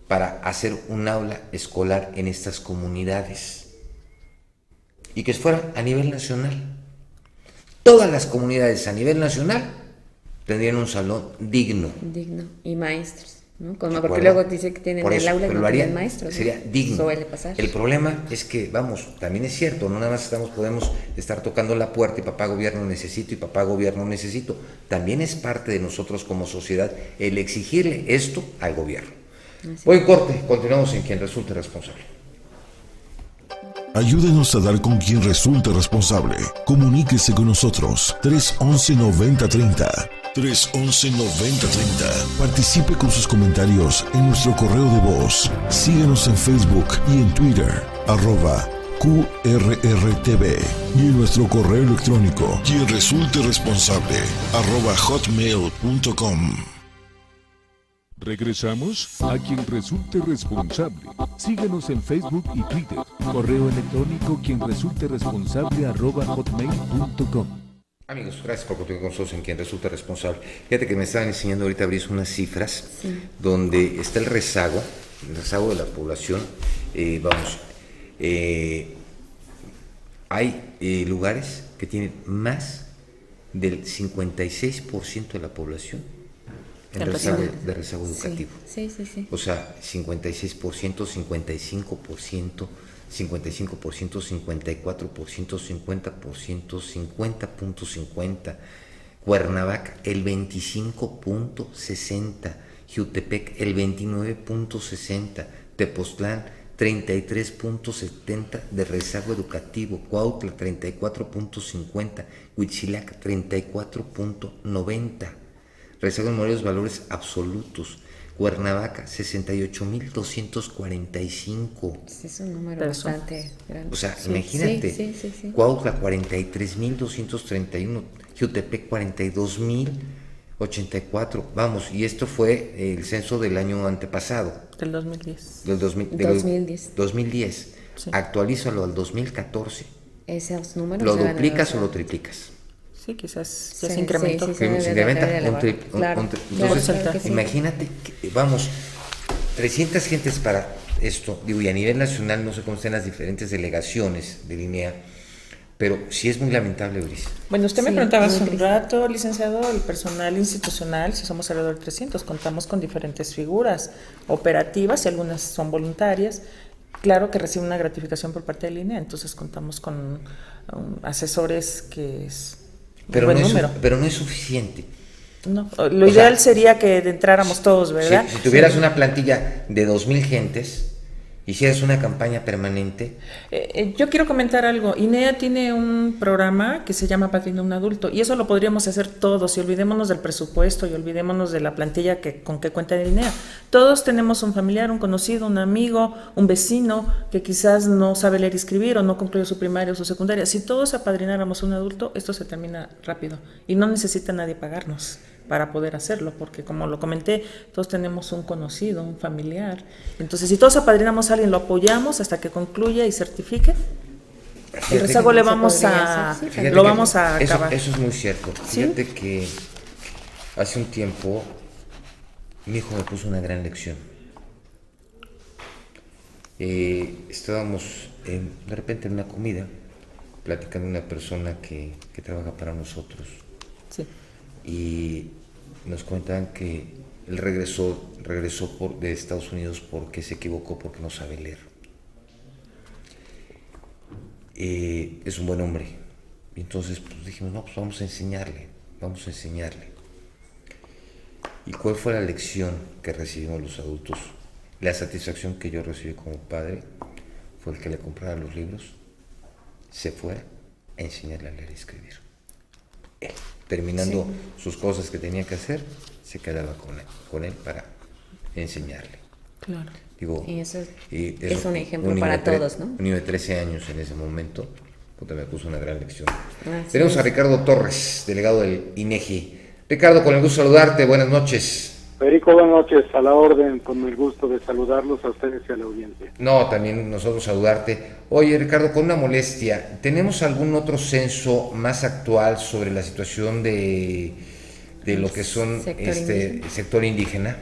para hacer un aula escolar en estas comunidades? Y que fuera a nivel nacional. Todas las comunidades a nivel nacional tendrían un salón digno. Digno. Y maestros, ¿no? Porque luego dice que tienen el aula y no tienen maestros. Sería digno. Suele pasar. El problema es que, vamos, también es cierto, no nada más podemos estar tocando la puerta y papá gobierno necesito y papá gobierno necesito. También es parte de nosotros como sociedad el exigirle esto al gobierno. Buen corte, continuamos en Quien Resulte Responsable. Ayúdenos a dar con quien resulte responsable. Comuníquese con nosotros 311-9030. 311-9030. Participe con sus comentarios en nuestro correo de voz. Síguenos en Facebook y en Twitter, @QRRTV, y en nuestro correo electrónico, quien resulte responsable, @hotmail.com. Regresamos a quien resulte responsable. Síguenos en Facebook y Twitter. Correo electrónico quien resulte responsable @hotmail.com. Amigos, gracias por continuar con nosotros en quien resulta responsable. Fíjate que me estaban enseñando ahorita, Brice, unas cifras donde está el rezago de la población. Hay lugares que tienen más del 56% de la población en rezago educativo. Sí. O sea, 56%, 55%, 55%, 54%, 50%, 50.50%, Cuernavaca el 25.60%, Jiutepec el 29.60%, Tepoztlán 33.70% de rezago educativo, Cuautla 34.50%, Huitzilac 34.90%, rezago en Morelos valores absolutos, Cuernavaca 68.245. Es un número bastante grande. O sea, imagínate, Cuautla 43.231, Jiutepec 42.084. Vamos, y esto fue el censo del año antepasado. Del 2010. Del 2010. 2010. Sí. Actualízalo al 2014. Esos números. ¿Lo duplicas o lo triplicas? Sí, quizás ya se incrementó. Se incrementa. Entonces, imagínate, vamos, 300 gentes para esto, digo, y a nivel nacional no sé cómo están las diferentes delegaciones de INEA, pero sí es muy lamentable, Brice. Bueno, usted me preguntaba hace un rato, licenciado, el personal institucional, si somos alrededor de 300, contamos con diferentes figuras operativas y algunas son voluntarias. Claro que recibe una gratificación por parte de INEA, entonces contamos con asesores que es... Pero no es suficiente. No, lo ideal sería que entráramos todos, ¿verdad? Si tuvieras una plantilla de 2,000 gentes, hicieras una campaña permanente. Yo quiero comentar algo. INEA tiene un programa que se llama Padrino un Adulto, y eso lo podríamos hacer todos, y olvidémonos del presupuesto, y olvidémonos de la plantilla con que cuenta el INEA. Todos tenemos un familiar, un conocido, un amigo, un vecino que quizás no sabe leer y escribir o no concluyó su primaria o su secundaria. Si todos apadrináramos un adulto, esto se termina rápido y no necesita nadie pagarnos para poder hacerlo, porque como lo comenté, todos tenemos un conocido, un familiar. Entonces, si todos apadrinamos a alguien, lo apoyamos hasta que concluya y certifique, el rezago lo vamos a acabar. Eso es muy cierto. Fíjate que hace un tiempo mi hijo me puso una gran lección. Estábamos de repente en una comida platicando una persona que trabaja para nosotros. Sí. Y nos comentaban que él regresó de Estados Unidos porque se equivocó, porque no sabe leer. Es un buen hombre. Y entonces pues, dijimos, no, pues vamos a enseñarle. ¿Y cuál fue la lección que recibimos los adultos? La satisfacción que yo recibí como padre fue el que le comprara los libros, se fuera a enseñarle a leer y escribir. Él, terminando sus cosas que tenía que hacer, se quedaba con él para enseñarle. Claro. Digo, y eso es un ejemplo para todos, ¿no? Un niño de 13 años en ese momento, me puso una gran lección. Tenemos a Ricardo Torres, delegado del INEGI. Ricardo, con el gusto de saludarte, buenas noches. Federico, buenas noches, a la orden, con el gusto de saludarlos a ustedes y a la audiencia. No, también nosotros saludarte. Oye, Ricardo, con una molestia, ¿tenemos algún otro censo más actual sobre la situación de lo que son sector indígena?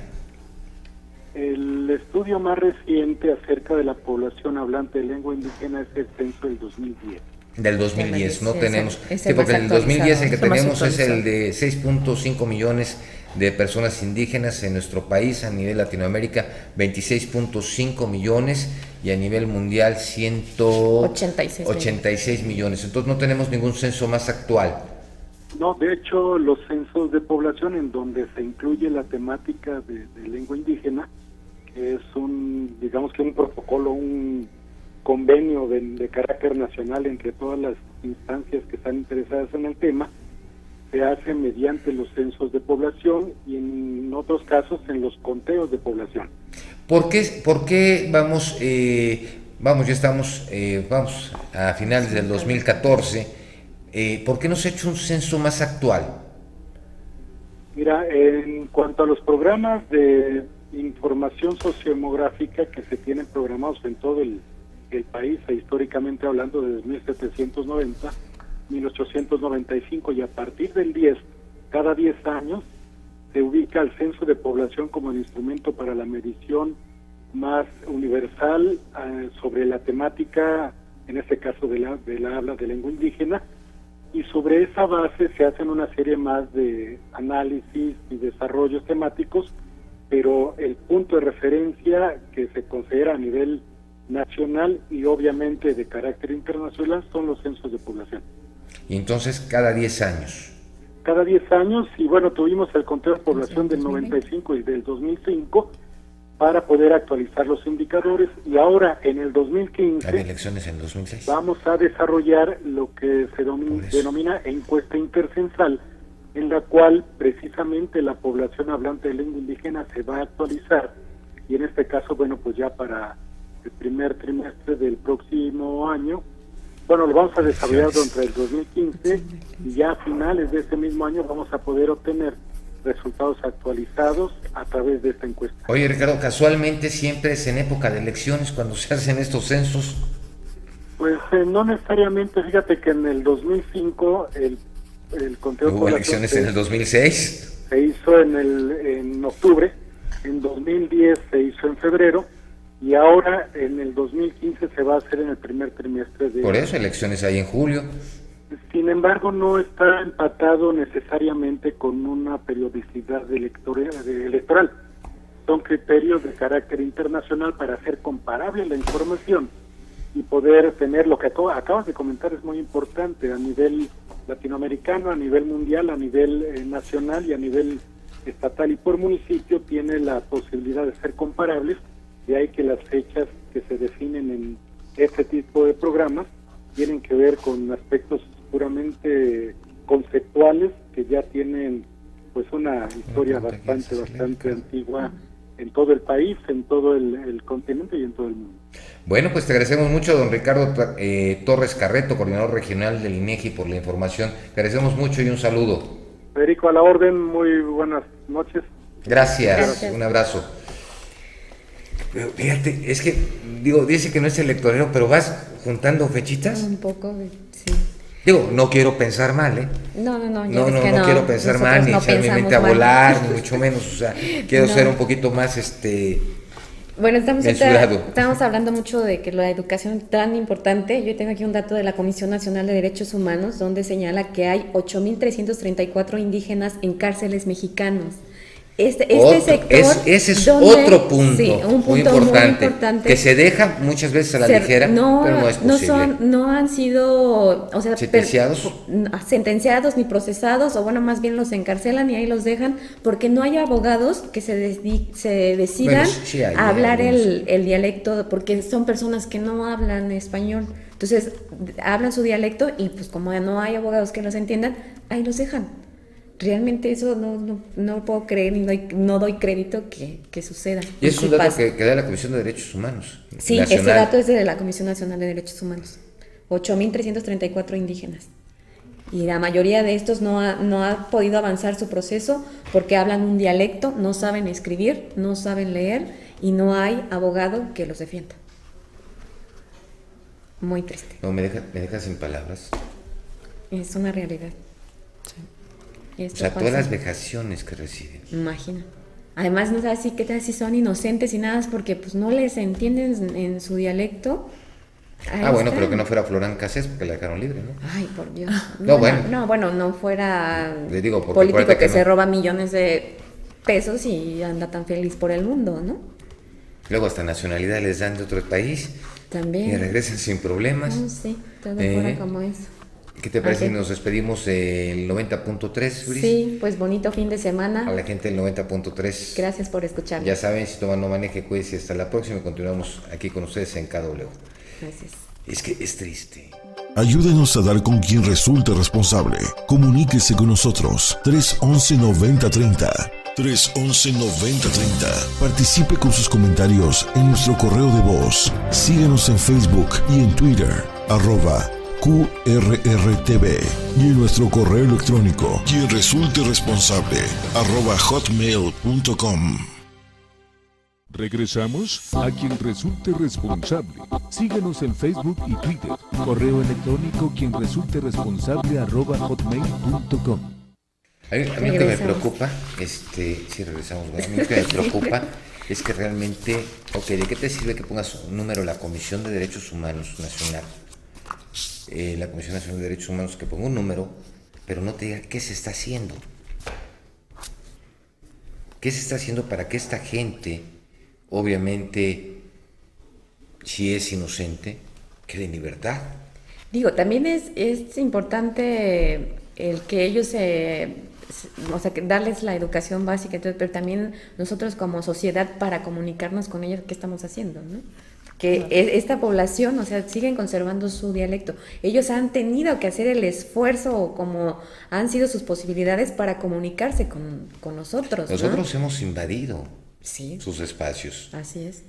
El estudio más reciente acerca de la población hablante de lengua indígena es el censo del 2010. Del 2010, no tenemos. Sí, porque en el 2010 el que tenemos es el de 6.5 millones de personas indígenas en nuestro país, a nivel Latinoamérica 26.5 millones y a nivel mundial 186 millones. Entonces no tenemos ningún censo más actual. No, de hecho los censos de población en donde se incluye la temática de lengua indígena, que es un protocolo, un convenio de carácter nacional entre todas las instancias que están interesadas en el tema, se hace mediante los censos de población y en otros casos en los conteos de población. ¿Por qué vamos, ya estamos, vamos a finales del 2014, ¿por qué no se ha hecho un censo más actual? Mira, en cuanto a los programas de información sociodemográfica que se tienen programados en todo el país, históricamente hablando desde 1790, 1895 y a partir del 10, cada 10 años, se ubica el censo de población como el instrumento para la medición más universal sobre la temática, en este caso de la habla de lengua indígena, y sobre esa base se hacen una serie más de análisis y desarrollos temáticos, pero el punto de referencia que se considera a nivel nacional y obviamente de carácter internacional son los censos de población. Y entonces cada 10 años. Cada 10 años, y bueno, tuvimos el conteo de población del 95 y del 2005 para poder actualizar los indicadores, y ahora en el 2015 hay elecciones en 2006. Vamos a desarrollar lo que se denomina encuesta intercensal, en la cual precisamente la población hablante de lengua indígena se va a actualizar, y en este caso, bueno, pues ya para el primer trimestre del próximo año, bueno, lo vamos a desarrollar durante el 2015 y ya a finales de ese mismo año vamos a poder obtener resultados actualizados a través de esta encuesta. Oye, Ricardo, casualmente siempre es en época de elecciones cuando se hacen estos censos. Pues no necesariamente, fíjate que en el 2005 el conteo ¿Hubo elecciones en el 2006? Se hizo en octubre, en 2010 se hizo en febrero, y ahora en el 2015 se va a hacer en el primer trimestre de... Por eso, elecciones hay en julio. Sin embargo, no está empatado necesariamente con una periodicidad electoral. Son criterios de carácter internacional para hacer comparable la información y poder tener lo que acabas de comentar, es muy importante a nivel latinoamericano, a nivel mundial, a nivel nacional y a nivel estatal y por municipio tiene la posibilidad de ser comparables. De ahí que las fechas que se definen en este tipo de programas tienen que ver con aspectos puramente conceptuales que ya tienen pues una historia bastante antigua en todo el país, en todo el continente y en todo el mundo. Bueno, pues te agradecemos mucho, don Ricardo Torres Carreto, coordinador regional del INEGI, por la información. Te agradecemos mucho y un saludo. Federico, a la orden, muy buenas noches. Gracias. Un abrazo. Pero fíjate, es que, dice que no es electorero, pero vas juntando fechitas. Un poco, sí. No quiero pensar mal, ¿eh? No quiero pensar mal, ni echar mi mente a volar, ni mucho menos, o sea, quiero ser un poquito más, Bueno, mensurado. Estamos hablando mucho de que la educación es tan importante. Yo tengo aquí un dato de la Comisión Nacional de Derechos Humanos, donde señala que hay 8.334 indígenas en cárceles mexicanos. Este sector... Ese es otro punto, sí, un punto muy importante, que se deja muchas veces a la ligera, pero no es posible. No han sido, o sea, sentenciados ni procesados, o bueno, más bien los encarcelan y ahí los dejan, porque no hay abogados que se decidan a hablar el dialecto, porque son personas que no hablan español. Entonces, hablan su dialecto y pues como no hay abogados que los entiendan, ahí los dejan. Realmente eso no puedo creer y no doy crédito que suceda. Y es un dato que da la Comisión de Derechos Humanos. Sí, nacional. Ese dato es de la Comisión Nacional de Derechos Humanos. 8.334 indígenas. Y la mayoría de estos no ha podido avanzar su proceso porque hablan un dialecto, no saben escribir, no saben leer y no hay abogado que los defienda. Muy triste. No, me deja sin palabras. Es una realidad. O sea, todas las vejaciones que reciben. Imagina. Además, no sabes qué tal si son inocentes y nada, porque pues no les entienden en su dialecto. Bueno, pero que no fuera Florán Cassés, porque la dejaron libre, ¿no? Ay, por Dios. No fuera político que se roba millones de pesos y anda tan feliz por el mundo, ¿no? Luego hasta nacionalidad les dan de otro país. También. Y regresan sin problemas. Sí, todo fuera como eso. ¿Qué te parece si nos despedimos del 90.3, Luis? Sí, pues bonito fin de semana. A la gente del 90.3. Gracias por escucharnos. Ya saben, si toman no maneje, cuídense. Hasta la próxima y continuamos aquí con ustedes en KW. Gracias. Es que es triste. Ayúdenos a dar con quien resulte responsable. Comuníquese con nosotros. 311-9030. 311-9030. Participe con sus comentarios en nuestro correo de voz. Síguenos en Facebook y en Twitter, @QRRTV, y en nuestro correo electrónico, quien resulte responsable, @hotmail.com. Regresamos a quien resulte responsable. Síguenos en Facebook y Twitter. Correo electrónico quien resulte responsable @hotmail.com. A mí lo que me preocupa, si regresamos, bueno, a mí lo que me preocupa es que realmente, ¿de qué te sirve que pongas un número la Comisión de Derechos Humanos Nacional? La Comisión Nacional de Derechos Humanos que ponga un número, pero no te diga qué se está haciendo. ¿Qué se está haciendo para que esta gente, obviamente, si es inocente, quede en libertad? Digo, también es importante el que ellos que darles la educación básica, entonces, pero también nosotros como sociedad para comunicarnos con ellos, ¿qué estamos haciendo, no? Que esta población, siguen conservando su dialecto. Ellos han tenido que hacer el esfuerzo, como han sido sus posibilidades para comunicarse con nosotros. Nosotros hemos invadido sí. sus espacios. Así es.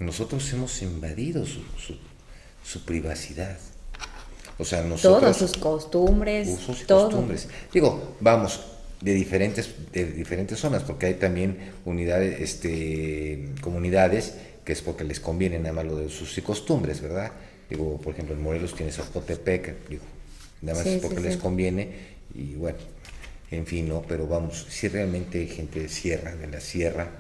Nosotros hemos invadido su privacidad. Nosotros, todas sus costumbres, usos y todo. Costumbres. Digo, vamos, de diferentes zonas, porque hay también unidades, comunidades que es porque les conviene nada más lo de sus costumbres, ¿verdad? Digo, por ejemplo, en Morelos tienes Ocotepec, digo, nada más es porque les conviene, y bueno, en fin, ¿no? Pero vamos, sí realmente hay gente de la sierra,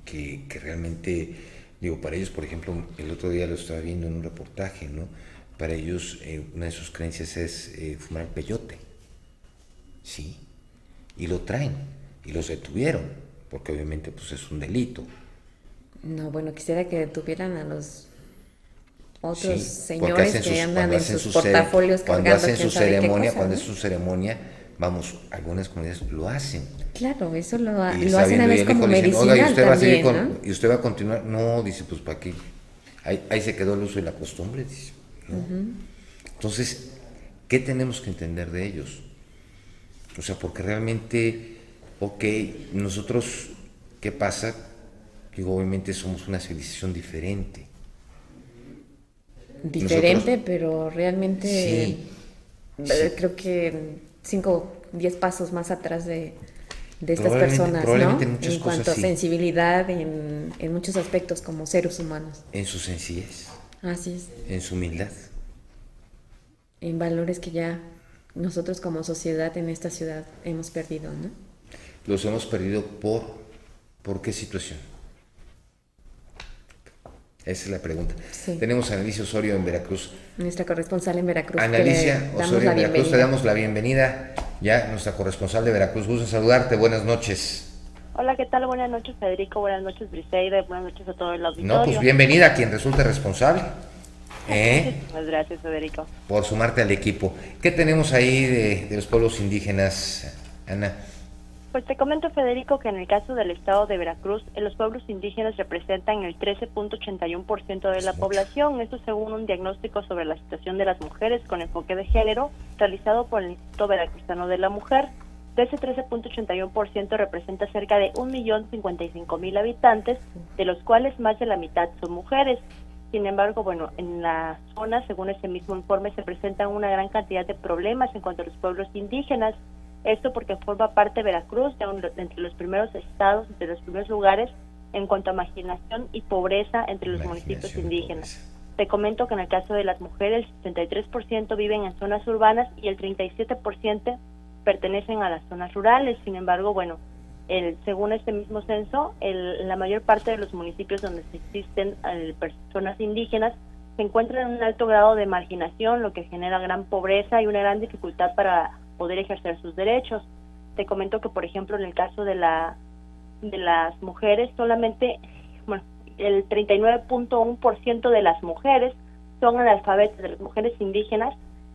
que realmente, digo, para ellos, por ejemplo, el otro día lo estaba viendo en un reportaje, ¿no? Para ellos, una de sus creencias es fumar el peyote, ¿sí? Y lo traen, y los detuvieron, porque obviamente pues es un delito. No, bueno, quisiera que detuvieran a los otros señores que andan en sus portafolios cargando. Cuando hacen su ceremonia, vamos, algunas comunidades lo hacen. Claro, eso lo hacen a veces como medicinal. Oiga, ¿y usted también, va a seguir ¿no? ¿Y usted va a continuar? No, dice, pues ¿para qué? Ahí se quedó el uso y la costumbre, dice, ¿no? Entonces, ¿qué tenemos que entender de ellos? Porque realmente, nosotros, ¿qué pasa? Digo, obviamente somos una civilización diferente. Nosotros, pero realmente creo que 5, 10 pasos más atrás de estas personas, ¿no? En cuanto a sensibilidad, en muchos aspectos como seres humanos. En su sencillez. Así es. En su humildad. En valores que ya nosotros como sociedad en esta ciudad hemos perdido, ¿no? Los hemos perdido ¿por qué situación? Esa es la pregunta. Sí. Tenemos a Analicia Osorio en Veracruz. Nuestra corresponsal en Veracruz. Analicia Osorio en Veracruz, te damos la bienvenida. Ya, nuestra corresponsal de Veracruz. Gusto saludarte, buenas noches. Hola, ¿qué tal? Buenas noches, Federico. Buenas noches, Briseida. Buenas noches a todo el auditorio. No, pues bienvenida a quien resulte responsable. Muchas gracias, Federico. Por sumarte al equipo. ¿Qué tenemos ahí de los pueblos indígenas, Ana? Pues te comento, Federico, que en el caso del estado de Veracruz, los pueblos indígenas representan el 13.81% de la población, esto según un diagnóstico sobre la situación de las mujeres con enfoque de género, realizado por el Instituto Veracruzano de la Mujer. De ese 13.81% representa cerca de 1.055.000 habitantes, de los cuales más de la mitad son mujeres. Sin embargo, bueno, en la zona, según ese mismo informe, se presentan una gran cantidad de problemas en cuanto a los pueblos indígenas. Esto porque forma parte de Veracruz entre los primeros estados, entre los primeros lugares en cuanto a marginación y pobreza entre los municipios indígenas. Te comento que en el caso de las mujeres, el 63% viven en zonas urbanas y el 37% pertenecen a las zonas rurales. Sin embargo, bueno, según este mismo censo, la mayor parte de los municipios donde existen personas indígenas se encuentran en un alto grado de marginación, lo que genera gran pobreza y una gran dificultad para poder ejercer sus derechos. Te comento que, por ejemplo, en el caso de las mujeres, solamente, el 39.1% de las mujeres son analfabetas, de las mujeres indígenas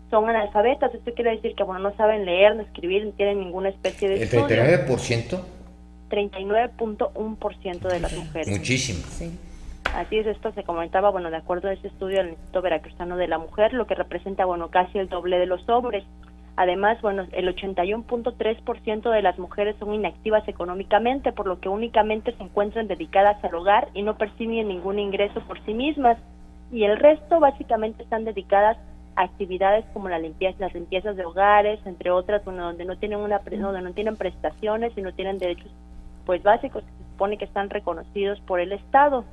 son analfabetas. Esto quiere decir que, no saben leer, ni escribir, ni tienen ninguna especie de estudio. ¿El 39%? 39.1% de las mujeres. Muchísimo. Sí. Así es, esto se comentaba, bueno, de acuerdo a este estudio del Instituto Veracruzano de la Mujer, lo que representa, bueno, casi el doble de los hombres. Además, bueno, el 81.3% de las mujeres son inactivas económicamente, por lo que únicamente se encuentran dedicadas al hogar y no perciben ningún ingreso por sí mismas. Y el resto básicamente están dedicadas a actividades como las limpiezas de hogares, entre otras, bueno, donde no tienen donde no tienen prestaciones y no tienen derechos pues básicos que se supone que están reconocidos por el Estado.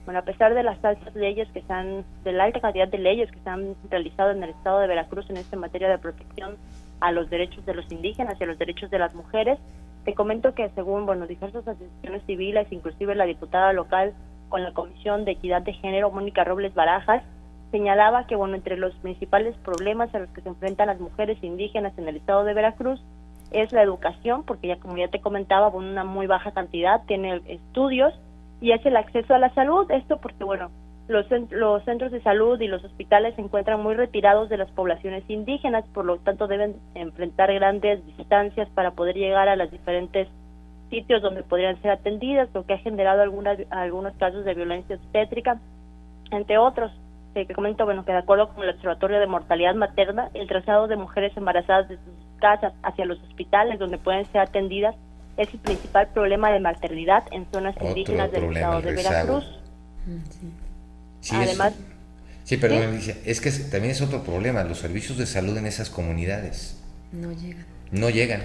Bueno, a pesar de las altas leyes de la alta cantidad de leyes que se han realizado en el Estado de Veracruz en esta materia de protección a los derechos de los indígenas y a los derechos de las mujeres, te comento que según, bueno, diversas asociaciones civiles, inclusive la diputada local con la Comisión de Equidad de Género, Mónica Robles Barajas, señalaba que, bueno, entre los principales problemas a los que se enfrentan las mujeres indígenas en el Estado de Veracruz es la educación, porque ya como ya te comentaba, bueno, una muy baja cantidad tiene estudios, y es el acceso a la salud. Esto porque, bueno, los centros de salud y los hospitales se encuentran muy retirados de las poblaciones indígenas, por lo tanto deben enfrentar grandes distancias para poder llegar a los diferentes sitios donde podrían ser atendidas, lo que ha generado algunos casos de violencia obstétrica, entre otros. Que comento, bueno, que de acuerdo con el Observatorio de Mortalidad Materna, el traslado de mujeres embarazadas de sus casas hacia los hospitales donde pueden ser atendidas es el principal problema de maternidad en zonas indígenas del Estado de Veracruz. Sí, además, perdón, Alicia, es que también es otro problema, los servicios de salud en esas comunidades no llegan.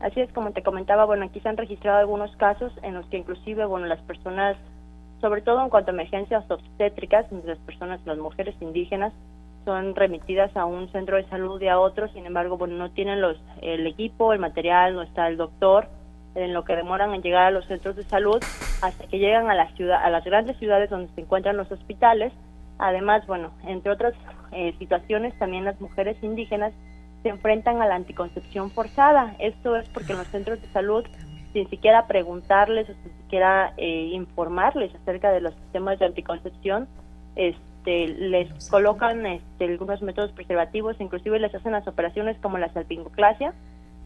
Así es, como te comentaba, bueno, aquí se han registrado algunos casos en los que inclusive, bueno, las personas, sobre todo en cuanto a emergencias obstétricas, las mujeres indígenas son remitidas a un centro de salud y a otro, sin embargo, bueno, no tienen el equipo, el material, no está el doctor, en lo que demoran en llegar a los centros de salud hasta que llegan a las grandes ciudades donde se encuentran los hospitales. Además, bueno, entre otras situaciones, también las mujeres indígenas se enfrentan a la anticoncepción forzada. Esto es porque en los centros de salud, sin siquiera preguntarles o sin siquiera informarles acerca de los sistemas de anticoncepción, les colocan algunos métodos preservativos, inclusive les hacen las operaciones como la salpingoclasia,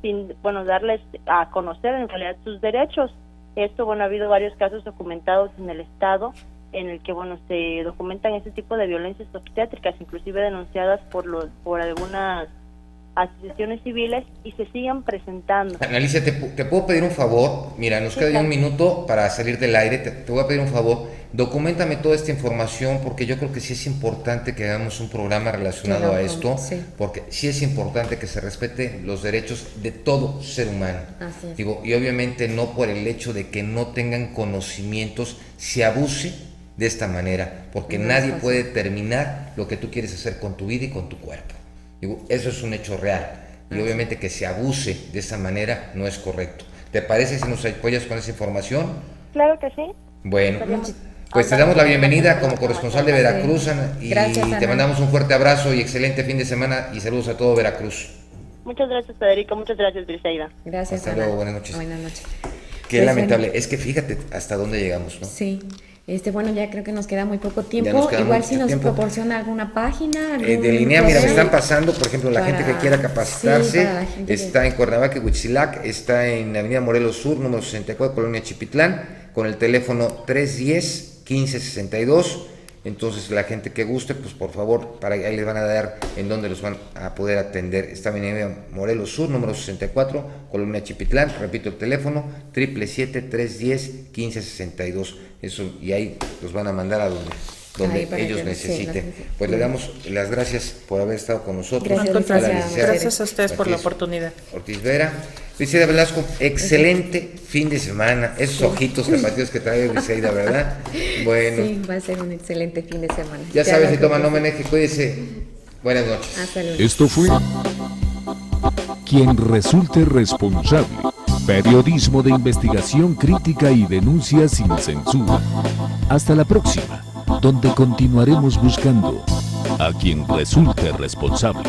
sin, bueno, darles a conocer en realidad sus derechos. Esto, bueno, ha habido varios casos documentados en el Estado en el que, bueno, se documentan este tipo de violencias obstétricas, inclusive denunciadas por algunas asociaciones civiles, y se siguen presentando. Alicia, ¿te puedo pedir un favor? Mira, nos queda ya un minuto para salir del aire. Te voy a pedir un favor, documentame toda esta información, porque yo creo que sí es importante que hagamos un programa relacionado a esto, porque sí es importante que se respete los derechos de todo ser humano. Digo, y obviamente no por el hecho de que no tengan conocimientos se abuse de esta manera, porque nadie puede determinar lo que tú quieres hacer con tu vida y con tu cuerpo. Digo, eso es un hecho real, y obviamente que se abuse de esa manera no es correcto. ¿Te parece si nos apoyas con esa información? Claro que sí. Bueno, pues te damos la bienvenida como corresponsal de Veracruz, y te mandamos un fuerte abrazo y excelente fin de semana, y saludos a todo Veracruz. Muchas gracias, Federico, muchas gracias, Briseida. Gracias. Hasta luego, buenas noches. Buenas noches. Qué lamentable, es que fíjate hasta dónde llegamos, ¿no? Sí. Bueno, ya creo que nos queda muy poco tiempo. Igual si nos proporciona alguna página. De línea, mira, me están pasando, por ejemplo, la gente que quiera capacitarse, está en Cuernavaca, Huitzilac, está en Avenida Morelos Sur, número 64, Colonia Chipitlán, con el teléfono 310-1562. Entonces, la gente que guste, pues por favor, ahí les van a dar en dónde los van a poder atender. Está en Avenida Morelos Sur, número 64, Colonia Chipitlán. Repito el teléfono, 777-310-1562. Eso, y ahí los van a mandar a donde ellos necesiten. Pues le damos las gracias por haber estado con nosotros. Gracias a ustedes por la oportunidad. Ortiz Vera. Briseida Velasco, excelente fin de semana. Esos ojitos tapatíos que trae Briseida, ¿verdad? Bueno. Sí, va a ser un excelente fin de semana. Ya sabes, si toma no maneje, cuídese. Buenas noches. Hasta luego. Esto fue Quien Resulte Responsable. Periodismo de investigación crítica y denuncia sin censura. Hasta la próxima, donde continuaremos buscando a quien resulte responsable.